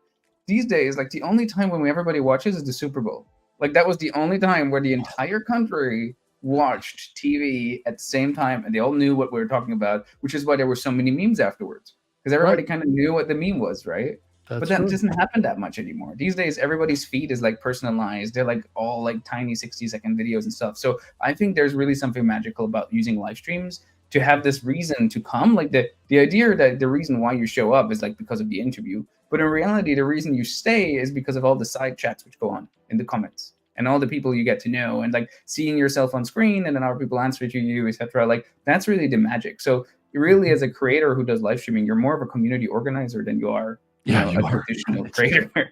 These days, like the only time when everybody watches is the Super Bowl. Like that was the only time where the entire country watched TV at the same time, and they all knew what we were talking about, which is why there were so many memes afterwards, because everybody kind of knew what the meme was, right? But that doesn't happen that much anymore. These days, everybody's feed is like personalized. They're like all like tiny 60-second videos and stuff. So I think there's really something magical about using live streams to have this reason to come. Like the idea that the reason why you show up is like because of the interview, but in reality, the reason you stay is because of all the side chats which go on in the comments and all the people you get to know, and like seeing yourself on screen and then other people answer to you, etc. Like that's really the magic. So really, as a creator who does live streaming, you're more of a community organizer than you are a traditional creator.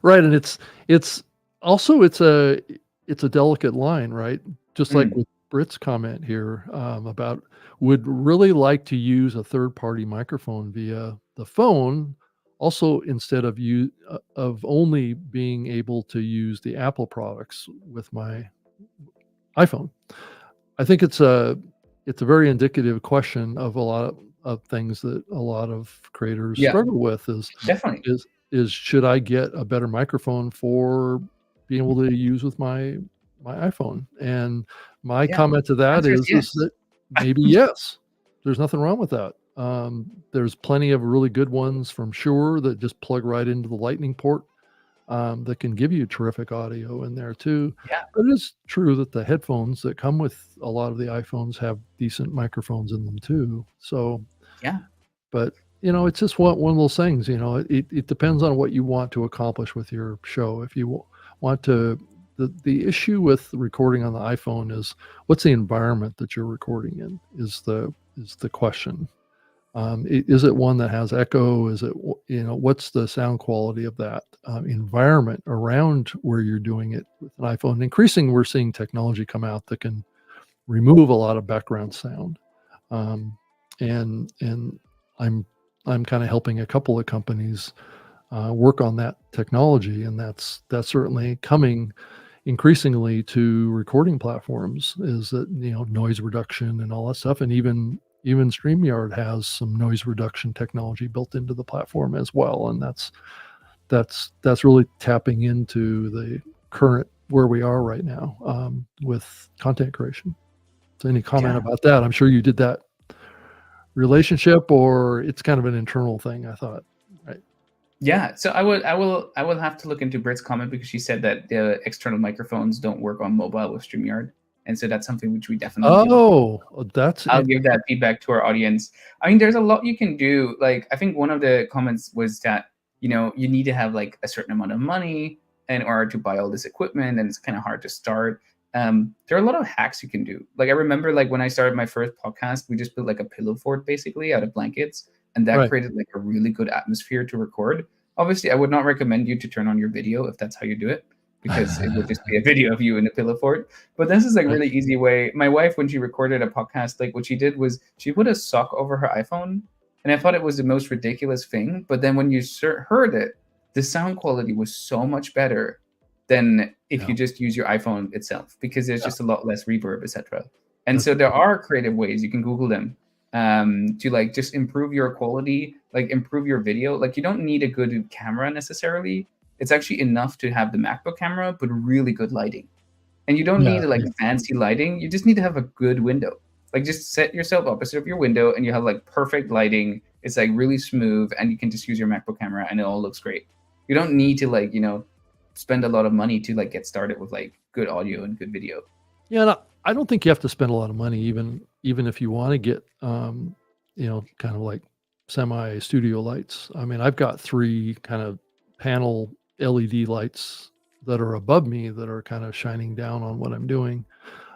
Right. And it's also it's a delicate line, right? Just like with Britt's comment here about would really like to use a third-party microphone via the phone, also instead of only being able to use the Apple products with my iPhone. I think it's a very indicative question of a lot of things that a lot of creators struggle with is should I get a better microphone for being able to use with my iPhone? And my comment to that is that maybe yes, there's nothing wrong with that. There's plenty of really good ones from Shure that just plug right into the lightning port that can give you terrific audio in there too. But it's true that the headphones that come with a lot of the iPhones have decent microphones in them too. So but it's just one of those things. It depends on what you want to accomplish with your show. If you want to, the issue with recording on the iPhone is what's the environment that you're recording in is the question. Is it one that has echo? Is it, what's the sound quality of that environment around where you're doing it with an iPhone? Increasingly, we're seeing technology come out that can remove a lot of background sound. And I'm kind of helping a couple of companies work on that technology, and that's certainly coming increasingly to recording platforms. Is that noise reduction and all that stuff, and even StreamYard has some noise reduction technology built into the platform as well, and that's really tapping into the current where we are right now with content creation. So, any comment about that? I'm sure you did that relationship, or it's kind of an internal thing, I thought. Right. Yeah. So I will have to look into Britt's comment, because she said that the external microphones don't work on mobile with StreamYard. And so that's something which we definitely I'll give that feedback to our audience. I mean, there's a lot you can do. Like, I think one of the comments was that, you need to have like a certain amount of money in order to buy all this equipment, and it's kind of hard to start. There are a lot of hacks you can do. Like, I remember like when I started my first podcast, we just built like a pillow fort basically out of blankets, and that created like a really good atmosphere to record. Obviously, I would not recommend you to turn on your video if that's how you do it. because it would just be a video of you in a pillow fort. But this is like really easy way. My wife, when she recorded a podcast, like what she did was she put a sock over her iPhone, and I thought it was the most ridiculous thing. But then when you heard it, the sound quality was so much better than if you just use your iPhone itself, because there's just a lot less reverb, etc. And so there are creative ways, you can Google them, to like just improve your quality, like improve your video. Like you don't need a good camera necessarily. It's actually enough to have the MacBook camera, but really good lighting. And you don't need like fancy lighting. You just need to have a good window. Like just set yourself opposite of your window and you have like perfect lighting. It's like really smooth and you can just use your MacBook camera and it all looks great. You don't need to like, spend a lot of money to like get started with like good audio and good video. Yeah, no, I don't think you have to spend a lot of money, even if you want to get, kind of like semi studio lights. I mean, I've got 3 kind of panel LED lights that are above me that are kind of shining down on what I'm doing.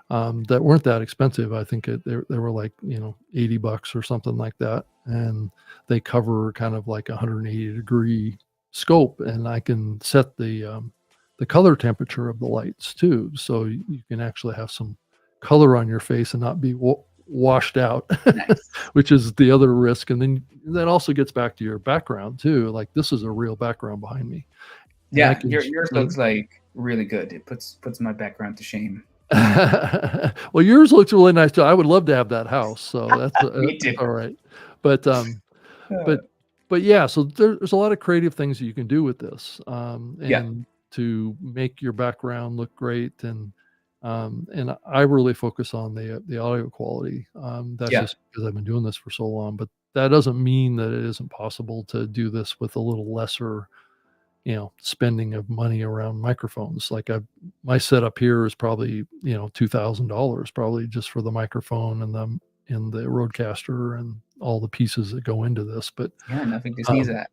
That weren't that expensive. I think they were like, $80 or something like that. And they cover kind of like 180-degree scope, and I can set the color temperature of the lights too. So you can actually have some color on your face and not be washed out, Nice. which is the other risk. And then that also gets back to your background too. Like this is a real background behind me. Yeah, yours looks like really good. It puts my background to shame. Well, yours looks really nice too. I would love to have that house. So that's Me too. all right. But yeah, so there's a lot of creative things that you can do with this, and to make your background look great. And I really focus on the audio quality. That's just because I've been doing this for so long. But that doesn't mean that it isn't possible to do this with a little lesser, spending of money around microphones. Like my setup here is probably, $2,000 probably just for the microphone and the Rodecaster and all the pieces that go into this. But yeah, nothing to sneeze at.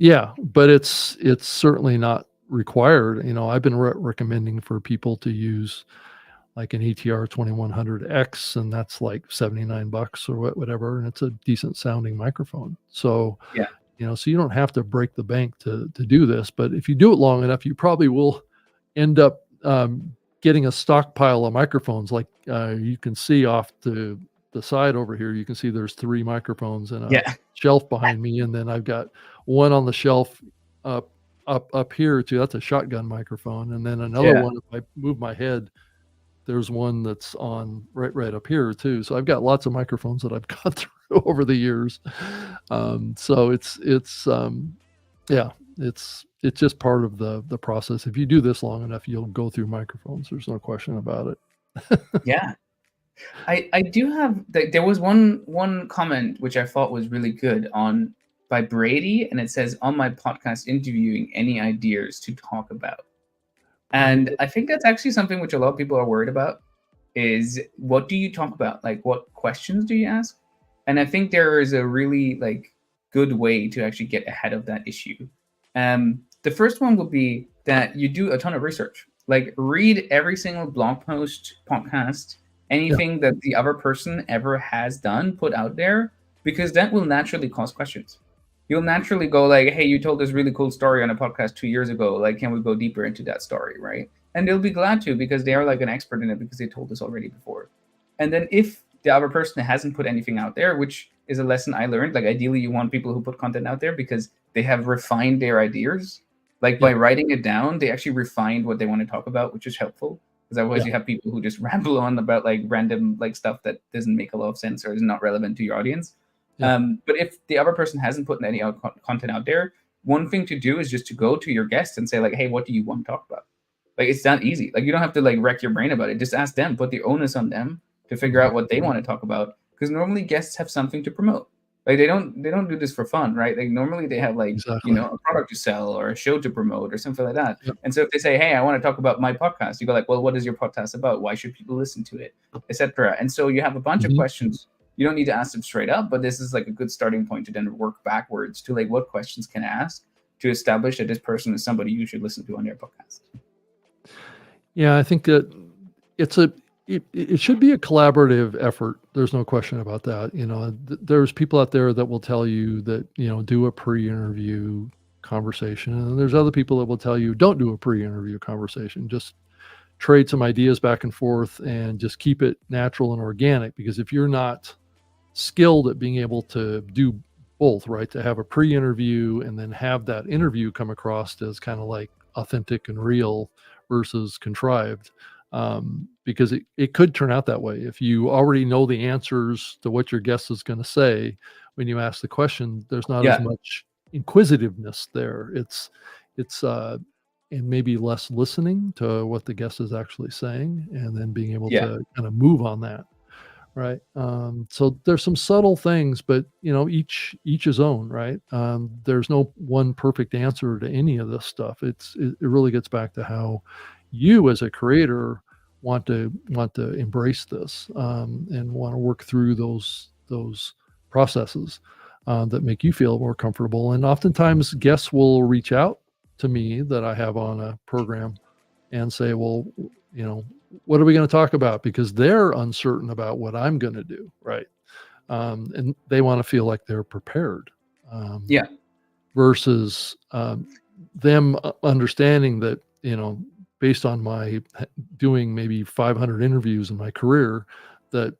yeah, but it's certainly not required. I've been recommending for people to use like an ATR 2100X, and that's like $79 or whatever, and it's a decent sounding microphone. So so you don't have to break the bank to do this, but if you do it long enough, you probably will end up getting a stockpile of microphones. Like you can see off to the side over here, you can see there's 3 microphones and a shelf behind me, and then I've got one on the shelf up here too. That's a shotgun microphone, and then another one. If I move my head, there's one that's on right up here too. So I've got lots of microphones that I've gone through over the years. So it's just part of the process. If you do this long enough, you'll go through microphones. There's no question about it. Yeah. I do have, there was one comment which I thought was really good by Brady, and it says, on my podcast interviewing, any ideas to talk about? And I think that's actually something which a lot of people are worried about, is what do you talk about? Like what questions do you ask? And I think there is a really like good way to actually get ahead of that issue. The first one would be that you do a ton of research, like read every single blog post, podcast, anything that the other person ever has done, put out there, because that will naturally cause questions. You'll naturally go like, hey, you told this really cool story on a podcast 2 years ago. Like, can we go deeper into that story, right? And they'll be glad to, because they are like an expert in it because they told us already before. And then if the other person hasn't put anything out there, which is a lesson I learned, like ideally you want people who put content out there because they have refined their ideas. Like by writing it down, they actually refined what they want to talk about, which is helpful. Because otherwise you have people who just ramble on about like random like stuff that doesn't make a lot of sense or is not relevant to your audience. But if the other person hasn't put any content out there, one thing to do is just to go to your guest and say like, hey, what do you want to talk about? Like, it's that easy. Like, you don't have to like wreck your brain about it. Just ask them, put the onus on them to figure out what they want to talk about. Because normally guests have something to promote. Like they don't do this for fun, right? Like normally they have like, a product to sell or a show to promote or something like that. And so if they say, hey, I want to talk about my podcast, you go like, well, what is your podcast about? Why should people listen to it, etc. And so you have a bunch of questions. You don't need to ask them straight up, but this is like a good starting point to then work backwards to like, what questions can I ask to establish that this person is somebody you should listen to on your podcast. Yeah, I think that it should be a collaborative effort. There's no question about that. There's people out there that will tell you that, do a pre-interview, conversation. And there's other people that will tell you, don't do a pre-interview conversation. Just trade some ideas back and forth and just keep it natural and organic. Because if you're not skilled at being able to do both, right, to have a pre-interview and then have that interview come across as kind of like authentic and real versus contrived, because it could turn out that way. If you already know the answers to what your guest is going to say when you ask the question, there's not as much inquisitiveness there. It's and maybe less listening to what the guest is actually saying, and then being able to kind of move on that. Right. So there's some subtle things, but each his own, right? There's no one perfect answer to any of this stuff. It really gets back to how you as a creator want to embrace this, and want to work through those processes that make you feel more comfortable. And oftentimes guests will reach out to me that I have on a program and say, well, what are we going to talk about? Because they're uncertain about what I'm going to do. Right. And they want to feel like they're prepared. Versus them understanding that, based on my doing maybe 500 interviews in my career, that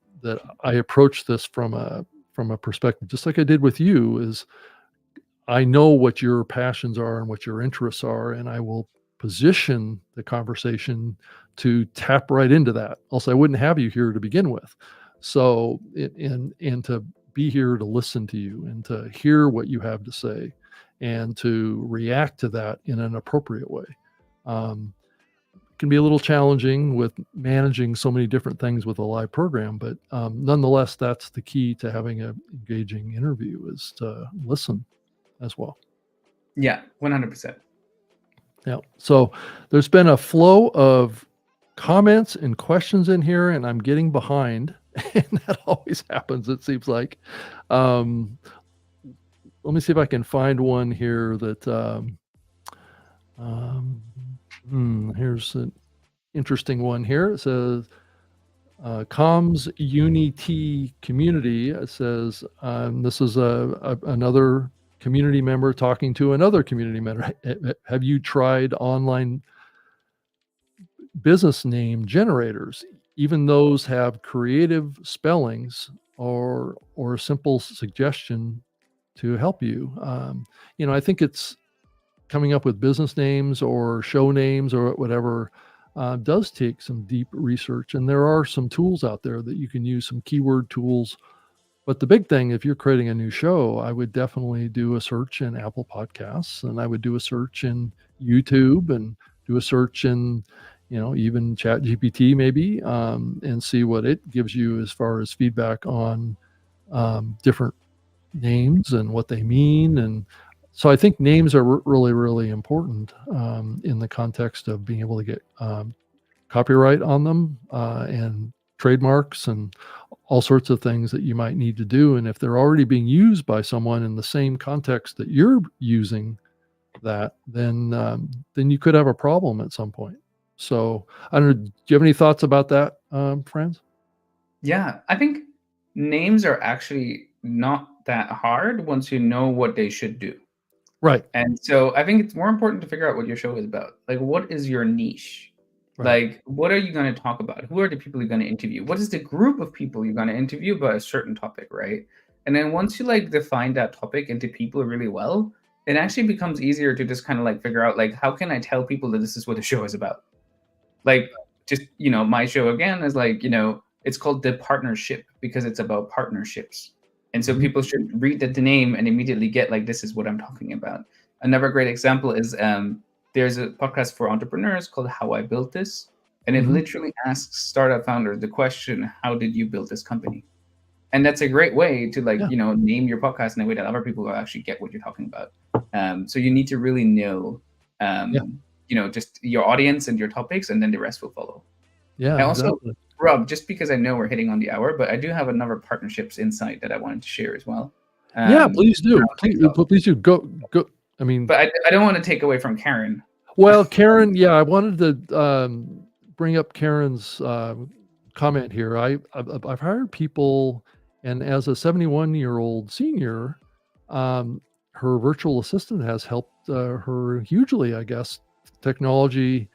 I approach this from a perspective, just like I did with you, is I know what your passions are and what your interests are, and I will position the conversation to tap right into that. Also, I wouldn't have you here to begin with. So, and to be here to listen to you and to hear what you have to say and to react to that in an appropriate way. Can be a little challenging with managing so many different things with a live program, but nonetheless, that's the key to having an engaging interview, is to listen as well. Yeah, 100%. Yeah. So there's been a flow of comments and questions in here, and I'm getting behind, and that always happens, it seems like. Let me see if I can find one here that here's an interesting one here. It says Comms Unity Community. It says this is another community member talking to another community member. Have you tried online business name generators? Even those have creative spellings or a simple suggestion to help you. I think it's coming up with business names or show names or whatever does take some deep research. And there are some tools out there that you can use, some keyword tools. But the big thing, if you're creating a new show, I would definitely do a search in Apple Podcasts, and I would do a search in YouTube, and do a search in, even ChatGPT maybe, and see what it gives you as far as feedback on different names and what they mean. And so I think names are really, really important in the context of being able to get copyright on them and trademarks and all sorts of things that you might need to do. And if they're already being used by someone in the same context that you're using that, then you could have a problem at some point. So I don't know, do you have any thoughts about that, Franz? Yeah, I think names are actually not that hard once you know what they should do. Right. And so I think it's more important to figure out what your show is about. Like, what is your niche? Right. Like, what are you going to talk about? Who are the people you're going to interview? What is the group of people you're going to interview about a certain topic, right? And then once you define that topic into people really well, it actually becomes easier to just kind of figure out how can I tell people that this is what the show is about? Just, my show again is it's called The Partnership because it's about partnerships. And so people should read the name and immediately get this is what I'm talking about. Another great example is there's a podcast for entrepreneurs called How I Built This. And it literally asks startup founders the question, how did you build this company? And that's a great way to name your podcast in a way that other people will actually get what you're talking about. So you need to really know, just your audience and your topics, and then the rest will follow. Yeah. I also, exactly. Rob, just because I know we're hitting on the hour, but I do have another partnerships insight that I wanted to share as well. Yeah, please do. Please do. Go. I mean, but I don't want to take away from Karen. Well, Karen, yeah, I wanted to bring up Karen's comment here. I've hired people, and as a 71-year-old senior, her virtual assistant has helped her hugely, I guess. Technology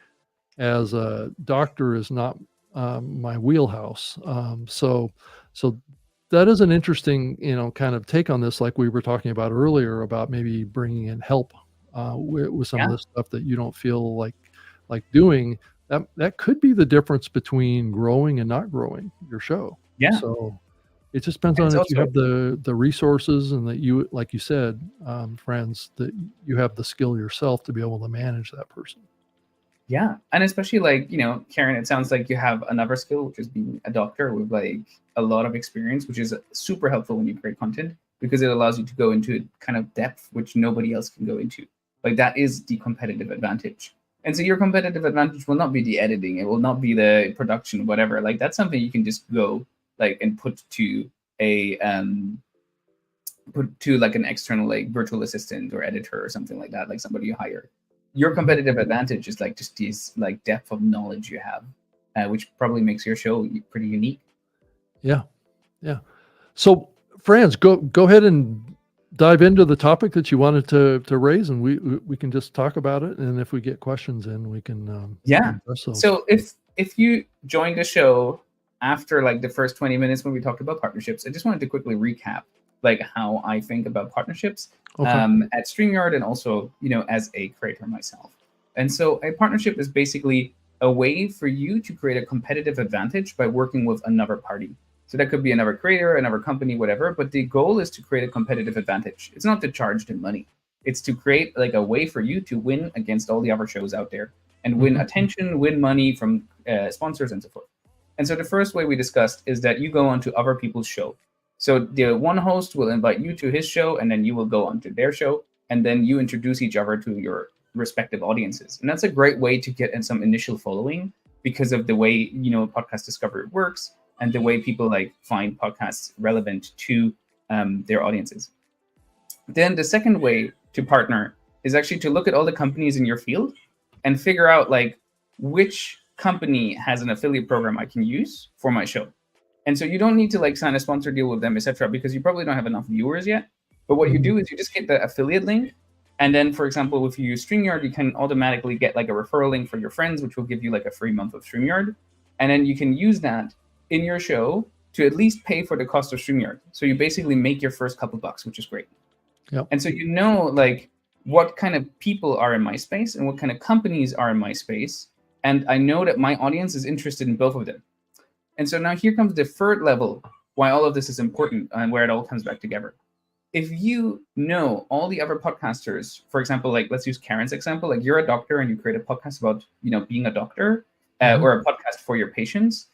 as a doctor is not my wheelhouse. So that is an interesting, kind of take on this, like we were talking about earlier, about maybe bringing in help with some of Yeah. the stuff that you don't feel like doing. That could be the difference between growing and not growing your show. Yeah. So it just depends And on it's if you also, have the resources, and that you, like you said, friends, that you have the skill yourself to be able to manage that person. yeah. And especially like, Karen, it sounds like you have another skill, which is being a doctor with like a lot of experience, which is super helpful when you create content because it allows you to go into kind of depth, which nobody else can go into. Like that is the competitive advantage. And so your competitive advantage will not be the editing. It will not be the production, whatever. Like that's something you can just go like and put to like an external like virtual assistant or editor or something like that, like somebody you hire. Your competitive advantage is like just this like depth of knowledge you have, which probably makes your show pretty unique. Yeah. Yeah. So, Franz, go ahead and dive into the topic that you wanted to raise, and we can just talk about it. And if we get questions in, we can Yeah. address those. So if you joined the show after like the first 20 minutes when we talked about partnerships, I just wanted to quickly recap like how I think about partnerships at StreamYard and also, as a creator myself. And so a partnership is basically a way for you to create a competitive advantage by working with another party. So that could be another creator, another company, whatever. But the goal is to create a competitive advantage. It's not to charge them money. It's to create like a way for you to win against all the other shows out there and win attention, win money from sponsors and so forth. And so the first way we discussed is that you go onto other people's show. So the one host will invite you to his show, and then you will go onto their show, and then you introduce each other to your respective audiences. And that's a great way to get in some initial following because of the way, podcast discovery works and the way people like find podcasts relevant to their audiences. Then the second way to partner is actually to look at all the companies in your field and figure out like which company has an affiliate program I can use for my show. And so you don't need to like sign a sponsor deal with them, etc., because you probably don't have enough viewers yet. But what you do is you just get the affiliate link. And then, for example, if you use StreamYard, you can automatically get like a referral link for your friends, which will give you like a free month of StreamYard. And then you can use that in your show to at least pay for the cost of StreamYard. So you basically make your first couple bucks, which is great. Yep. And so like what kind of people are in my space and what kind of companies are in my space. And I know that my audience is interested in both of them. And so now here comes the third level, why all of this is important and where it all comes back together. If you know all the other podcasters, for example, like let's use Karen's example, like you're a doctor and you create a podcast about, being a doctor or a podcast for your patients.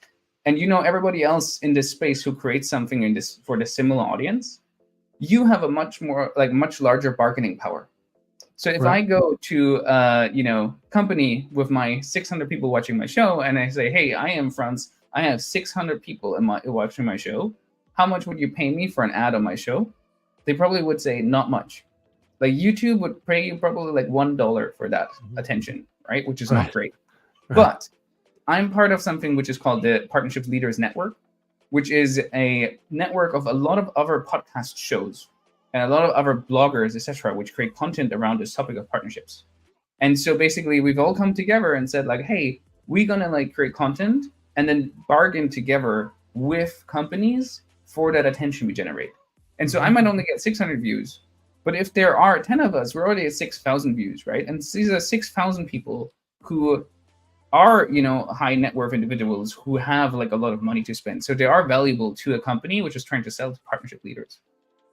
And everybody else in this space who creates something in this for the similar audience, you have a much larger bargaining power. So if I go to company with my 600 people watching my show and I say, hey, I am Franz, I have 600 people watching my show. How much would you pay me for an ad on my show? They probably would say not much. Like YouTube would pay you probably like $1 for that attention, right? Which is not great. But I'm part of something which is called the Partnerships Leaders Network, which is a network of a lot of other podcast shows and a lot of other bloggers, etc., which create content around this topic of partnerships. And so basically we've all come together and said like, hey, we're going to like create content and then bargain together with companies for that attention we generate. And so I might only get 600 views, but if there are 10 of us, we're already at 6,000 views, right? And these are 6,000 people who are, high net worth individuals who have like a lot of money to spend. So they are valuable to a company which is trying to sell to partnership leaders.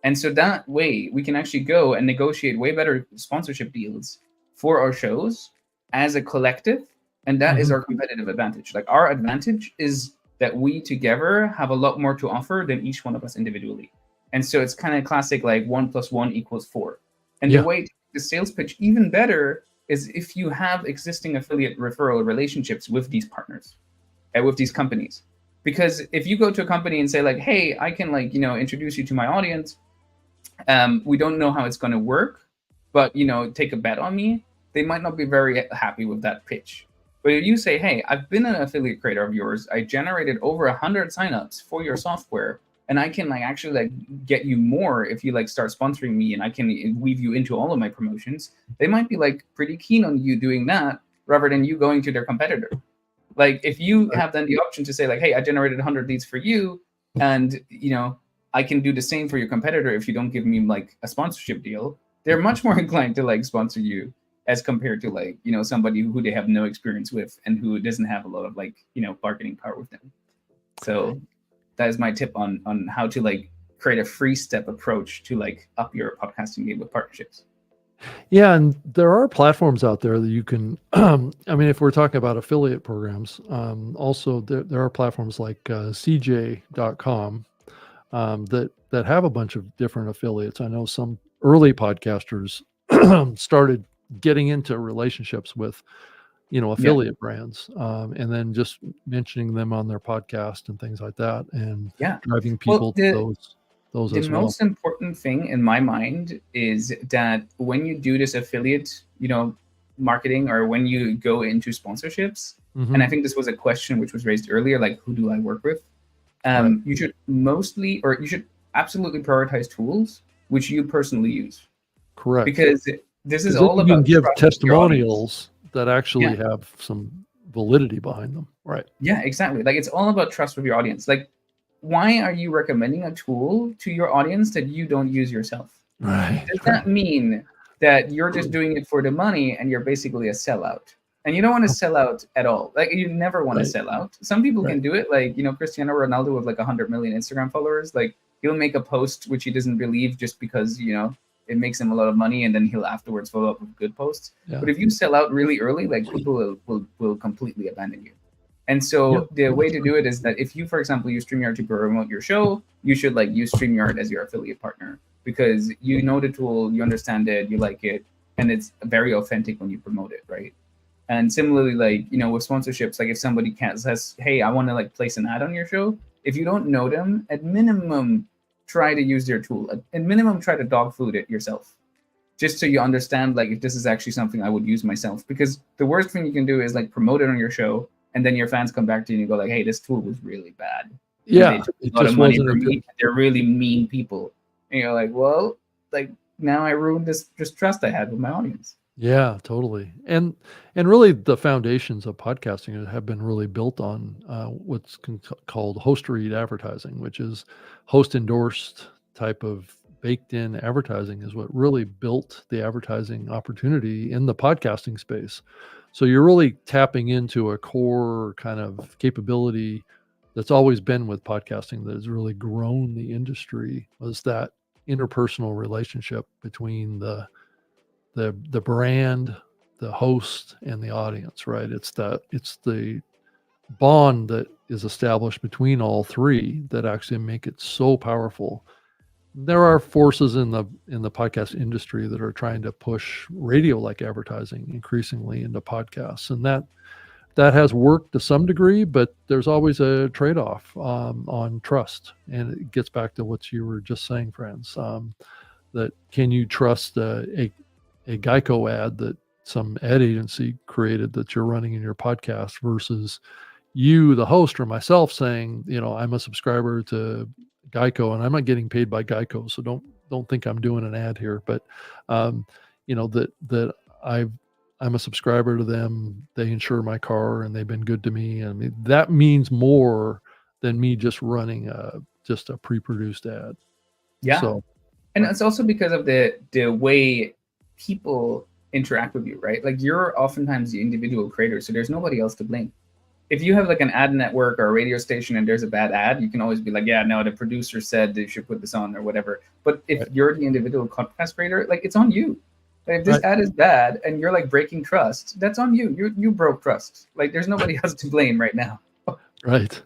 And so that way we can actually go and negotiate way better sponsorship deals for our shows as a collective. And that is our competitive advantage. Like our advantage is that we together have a lot more to offer than each one of us individually. And so it's kind of classic, like 1 + 1 = 4. And the way to make the sales pitch even better is if you have existing affiliate referral relationships with these partners and with these companies. Because if you go to a company and say like, hey, I can like, introduce you to my audience. We don't know how it's going to work, but, take a bet on me. They might not be very happy with that pitch. But if you say, hey, I've been an affiliate creator of yours. I generated over 100 signups for your software. and I can like actually like get you more if you like start sponsoring me, and I can weave you into all of my promotions. They might be like pretty keen on you doing that rather than you going to their competitor. Like if you have then the option to say like, hey, I generated 100 leads for you, and you know, I can do the same for your competitor if you don't give me like a sponsorship deal. They're much more inclined to like sponsor you as compared to like, you know, somebody who they have no experience with and who doesn't have a lot of like, you know, bargaining power with them. So that is my tip on how to like create a free step approach to like up your podcasting game with partnerships. Yeah, and there are platforms out there that you can. I mean, if we're talking about affiliate programs, also there are platforms like CJ.com that have a bunch of different affiliates. I know some early podcasters started getting into relationships with, you know, affiliate brands, and then just mentioning them on their podcast and things like that, and driving people to those the as well. most important thing in my mind is that when you do this affiliate, you know, marketing, or when you go into sponsorships, and I think this was a question which was raised earlier, like who do I work with? You should you should absolutely prioritize tools which you personally use. Correct. Because this is all about you can give testimonials that actually have some validity behind them. Right. Yeah, exactly. Like it's all about trust with your audience. Like, why are you recommending a tool to your audience that you don't use yourself? Right. Does that mean that you're just doing it for the money and you're basically a sellout? And you don't want to sell out at all. Like you never want to sell out. Some people can do it. Like, you know, Cristiano Ronaldo with like 100 million Instagram followers, like he'll make a post which he doesn't believe just because, you know, it makes him a lot of money, and then he'll afterwards follow up with good posts. But if you sell out really early, like people will completely abandon you. And so the way to do it is that if you, for example, use StreamYard to promote your show, you should like use StreamYard as your affiliate partner, because you know the tool, you understand it, you like it, and it's very authentic when you promote it, right? And similarly, like, you know, with sponsorships, like if somebody says, hey, I want to like place an ad on your show, if you don't know them, at minimum, try to use their tool. At minimum, try to dog food it yourself, just so you understand like if this is actually something I would use myself. Because the worst thing you can do is like promote it on your show, and then your fans come back to you and you go like, hey, this tool was really bad. Yeah, they took a lot of money from me. They're really mean people. And you're like, well, like now I ruined this trust I had with my audience. Yeah, totally. And really the foundations of podcasting have been really built on what's called host read advertising, which is host endorsed type of baked in advertising is what really built the advertising opportunity in the podcasting space. So you're really tapping into a core kind of capability that's always been with podcasting that has really grown the industry, was that interpersonal relationship between the brand, the host, and the audience, right? It's the bond that is established between all three that actually make it so powerful. There are forces in the podcast industry that are trying to push radio-like advertising increasingly into podcasts, and that has worked to some degree, but there's always a trade-off on trust, and it gets back to what you were just saying, Franz. That can you trust a Geico ad that some ad agency created that you're running in your podcast versus you, the host, or myself saying, you know, I'm a subscriber to Geico and I'm not getting paid by Geico, so don't think I'm doing an ad here. But you know, that I'm a subscriber to them. They insure my car and they've been good to me. I mean, that means more than me just running just a pre-produced ad. Yeah. So, and it's also because of the way people interact with you, right? Like you're oftentimes the individual creator, so there's nobody else to blame. If you have like an ad network or a radio station and there's a bad ad, you can always be like, yeah, no, the producer said they should put this on or whatever. But if you're the individual podcast creator, like it's on you. Like, if this ad is bad and you're like breaking trust, that's on you. You broke trust. Like there's nobody else to blame right now. Right.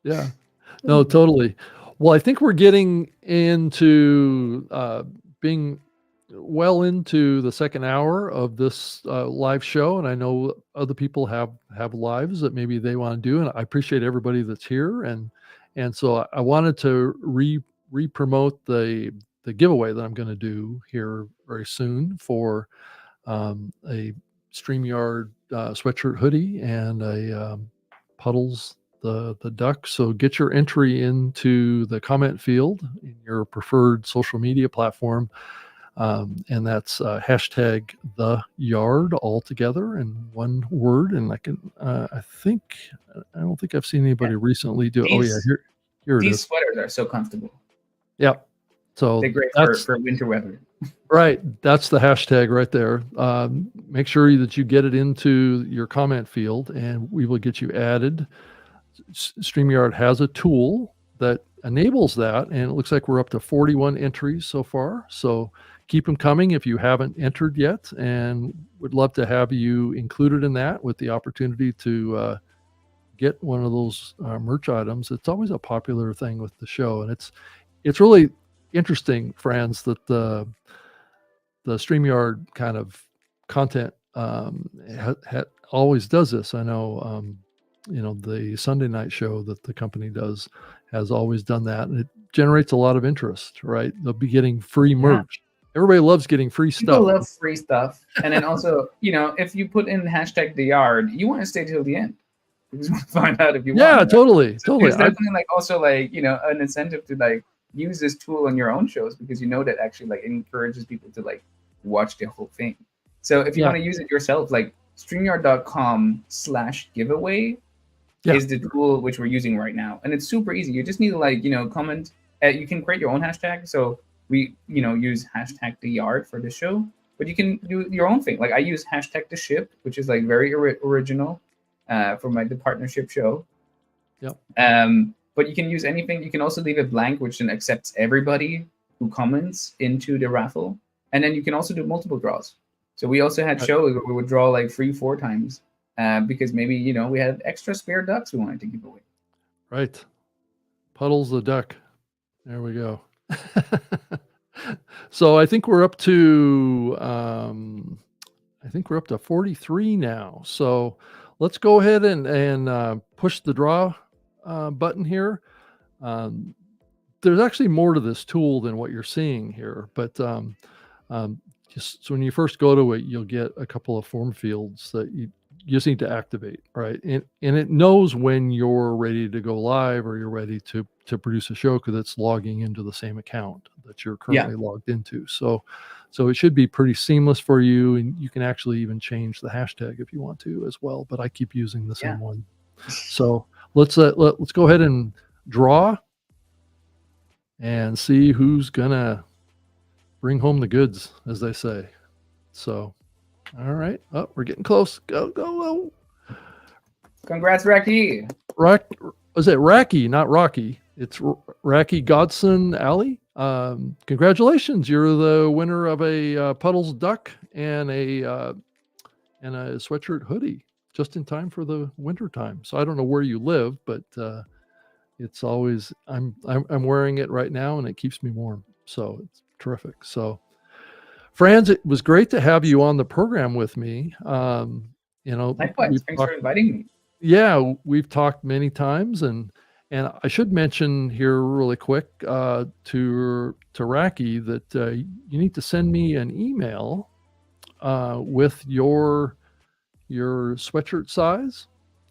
Yeah. No, totally. Well, I think we're getting into being well into the second hour of this live show, and I know other people have lives that maybe they want to do, and I appreciate everybody that's here, and so I wanted to re-promote the giveaway that I'm going to do here very soon for a StreamYard sweatshirt hoodie and a Puddles the duck. So get your entry into the comment field in your preferred social media platform. And that's hashtag the yard all together in one word. And I don't think I've seen anybody recently do it. Oh yeah, here it is. These sweaters are so comfortable. Yep. So they're great for winter weather. Right. That's the hashtag right there. Make sure that you get it into your comment field and we will get you added. StreamYard has a tool that enables that. And it looks like we're up to 41 entries so far. So keep them coming if you haven't entered yet, and would love to have you included in that with the opportunity to get one of those merch items. It's always a popular thing with the show. And it's really interesting, Franz, that the StreamYard kind of content always does this. I know, the Sunday night show that the company does has always done that, and it generates a lot of interest, right? They'll be getting free merch. Everybody loves getting free stuff. People love free stuff. And then also, if you put in hashtag the yard, you want to stay till the end. You just want to find out if you want. Yeah, totally. So there's definitely an incentive to use this tool on your own shows, because that actually encourages people to watch the whole thing. So if you want to use it yourself, StreamYard.com/giveaway is the tool which we're using right now. And it's super easy. You just need to comment. You can create your own hashtag. So we, use hashtag the yard for the show, but you can do your own thing. I use hashtag the ship, which is very original for the partnership show. Yep. But you can use anything. You can also leave it blank, which then accepts everybody who comments into the raffle. And then you can also do multiple draws. So we also had shows where we would draw 3-4 times because maybe, we had extra spare ducks we wanted to give away. Right. Puddles the duck. There we go. So I think we're up to 43 now. So let's go ahead and push the draw button here. There's actually more to this tool than what you're seeing here, but just when you first go to it, you'll get a couple of form fields that you just need to activate, right? And it knows when you're ready to go live or you're ready to produce a show, because it's logging into the same account that you're currently logged into. So it should be pretty seamless for you, and you can actually even change the hashtag if you want to as well. But I keep using the same one. So let's go ahead and draw and see who's gonna bring home the goods, as they say. So, all right. Oh, we're getting close. Go. Congrats, Racky. Was it Racky, not Rocky? It's Racky Godson Alley. Congratulations. You're the winner of a Puddles duck and a sweatshirt hoodie just in time for the winter time. So I don't know where you live, but it's always, I'm wearing it right now and it keeps me warm. So it's terrific. So Franz, it was great to have you on the program with me. Likewise. Thanks for inviting me. Yeah, we've talked many times, and I should mention here really quick to Racky that you need to send me an email with your sweatshirt size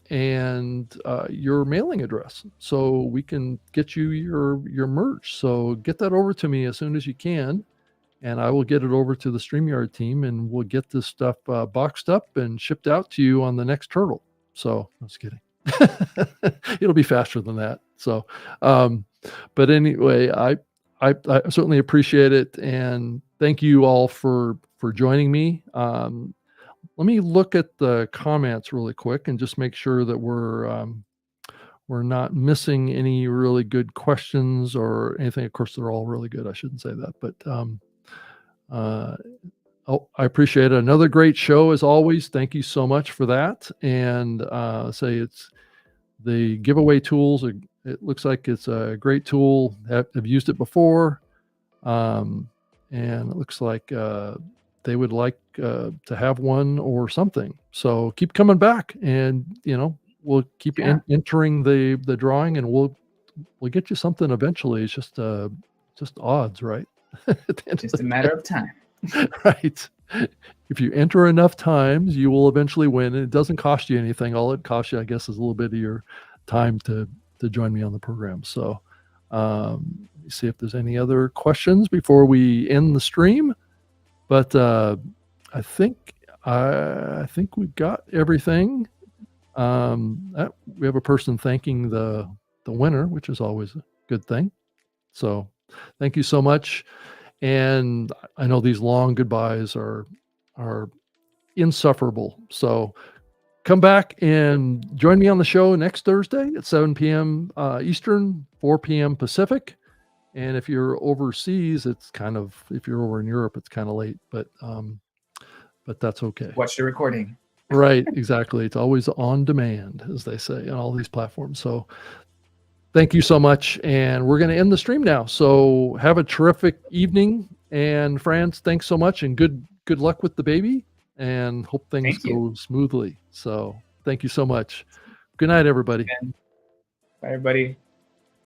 and your mailing address, so we can get you your merch. So get that over to me as soon as you can, and I will get it over to the StreamYard team, and we'll get this stuff boxed up and shipped out to you on the next turtle. So I'm just kidding. It'll be faster than that. So, but anyway, I certainly appreciate it, and thank you all for joining me. Let me look at the comments really quick and just make sure that we're not missing any really good questions or anything. Of course, they're all really good. I shouldn't say that, but I appreciate it. Another great show as always. Thank you so much for that. And it's the giveaway tools. It looks like it's a great tool. I've used it before. And it looks like they would like to have one or something. So keep coming back, and we'll keep entering the drawing, and we'll get you something eventually. It's just odds, right? Just a matter of time. Right. If you enter enough times, you will eventually win, and it doesn't cost you anything. All it costs you, I guess, is a little bit of your time to join me on the program. So let me see if there's any other questions before we end the stream. But I think we've got everything. We have a person thanking the winner, which is always a good thing. So thank you so much. And I know these long goodbyes are insufferable. So come back and join me on the show next Thursday at 7 p.m. Eastern, 4 p.m. Pacific. And if you're overseas, if you're over in Europe, it's kind of late, but that's okay. Watch the recording. Right, exactly. It's always on demand, as they say, on all these platforms. So thank you so much. And we're going to end the stream now. So have a terrific evening. And Franz, thanks so much. And good luck with the baby. And hope things go smoothly. So thank you so much. Good night, everybody. Bye, everybody.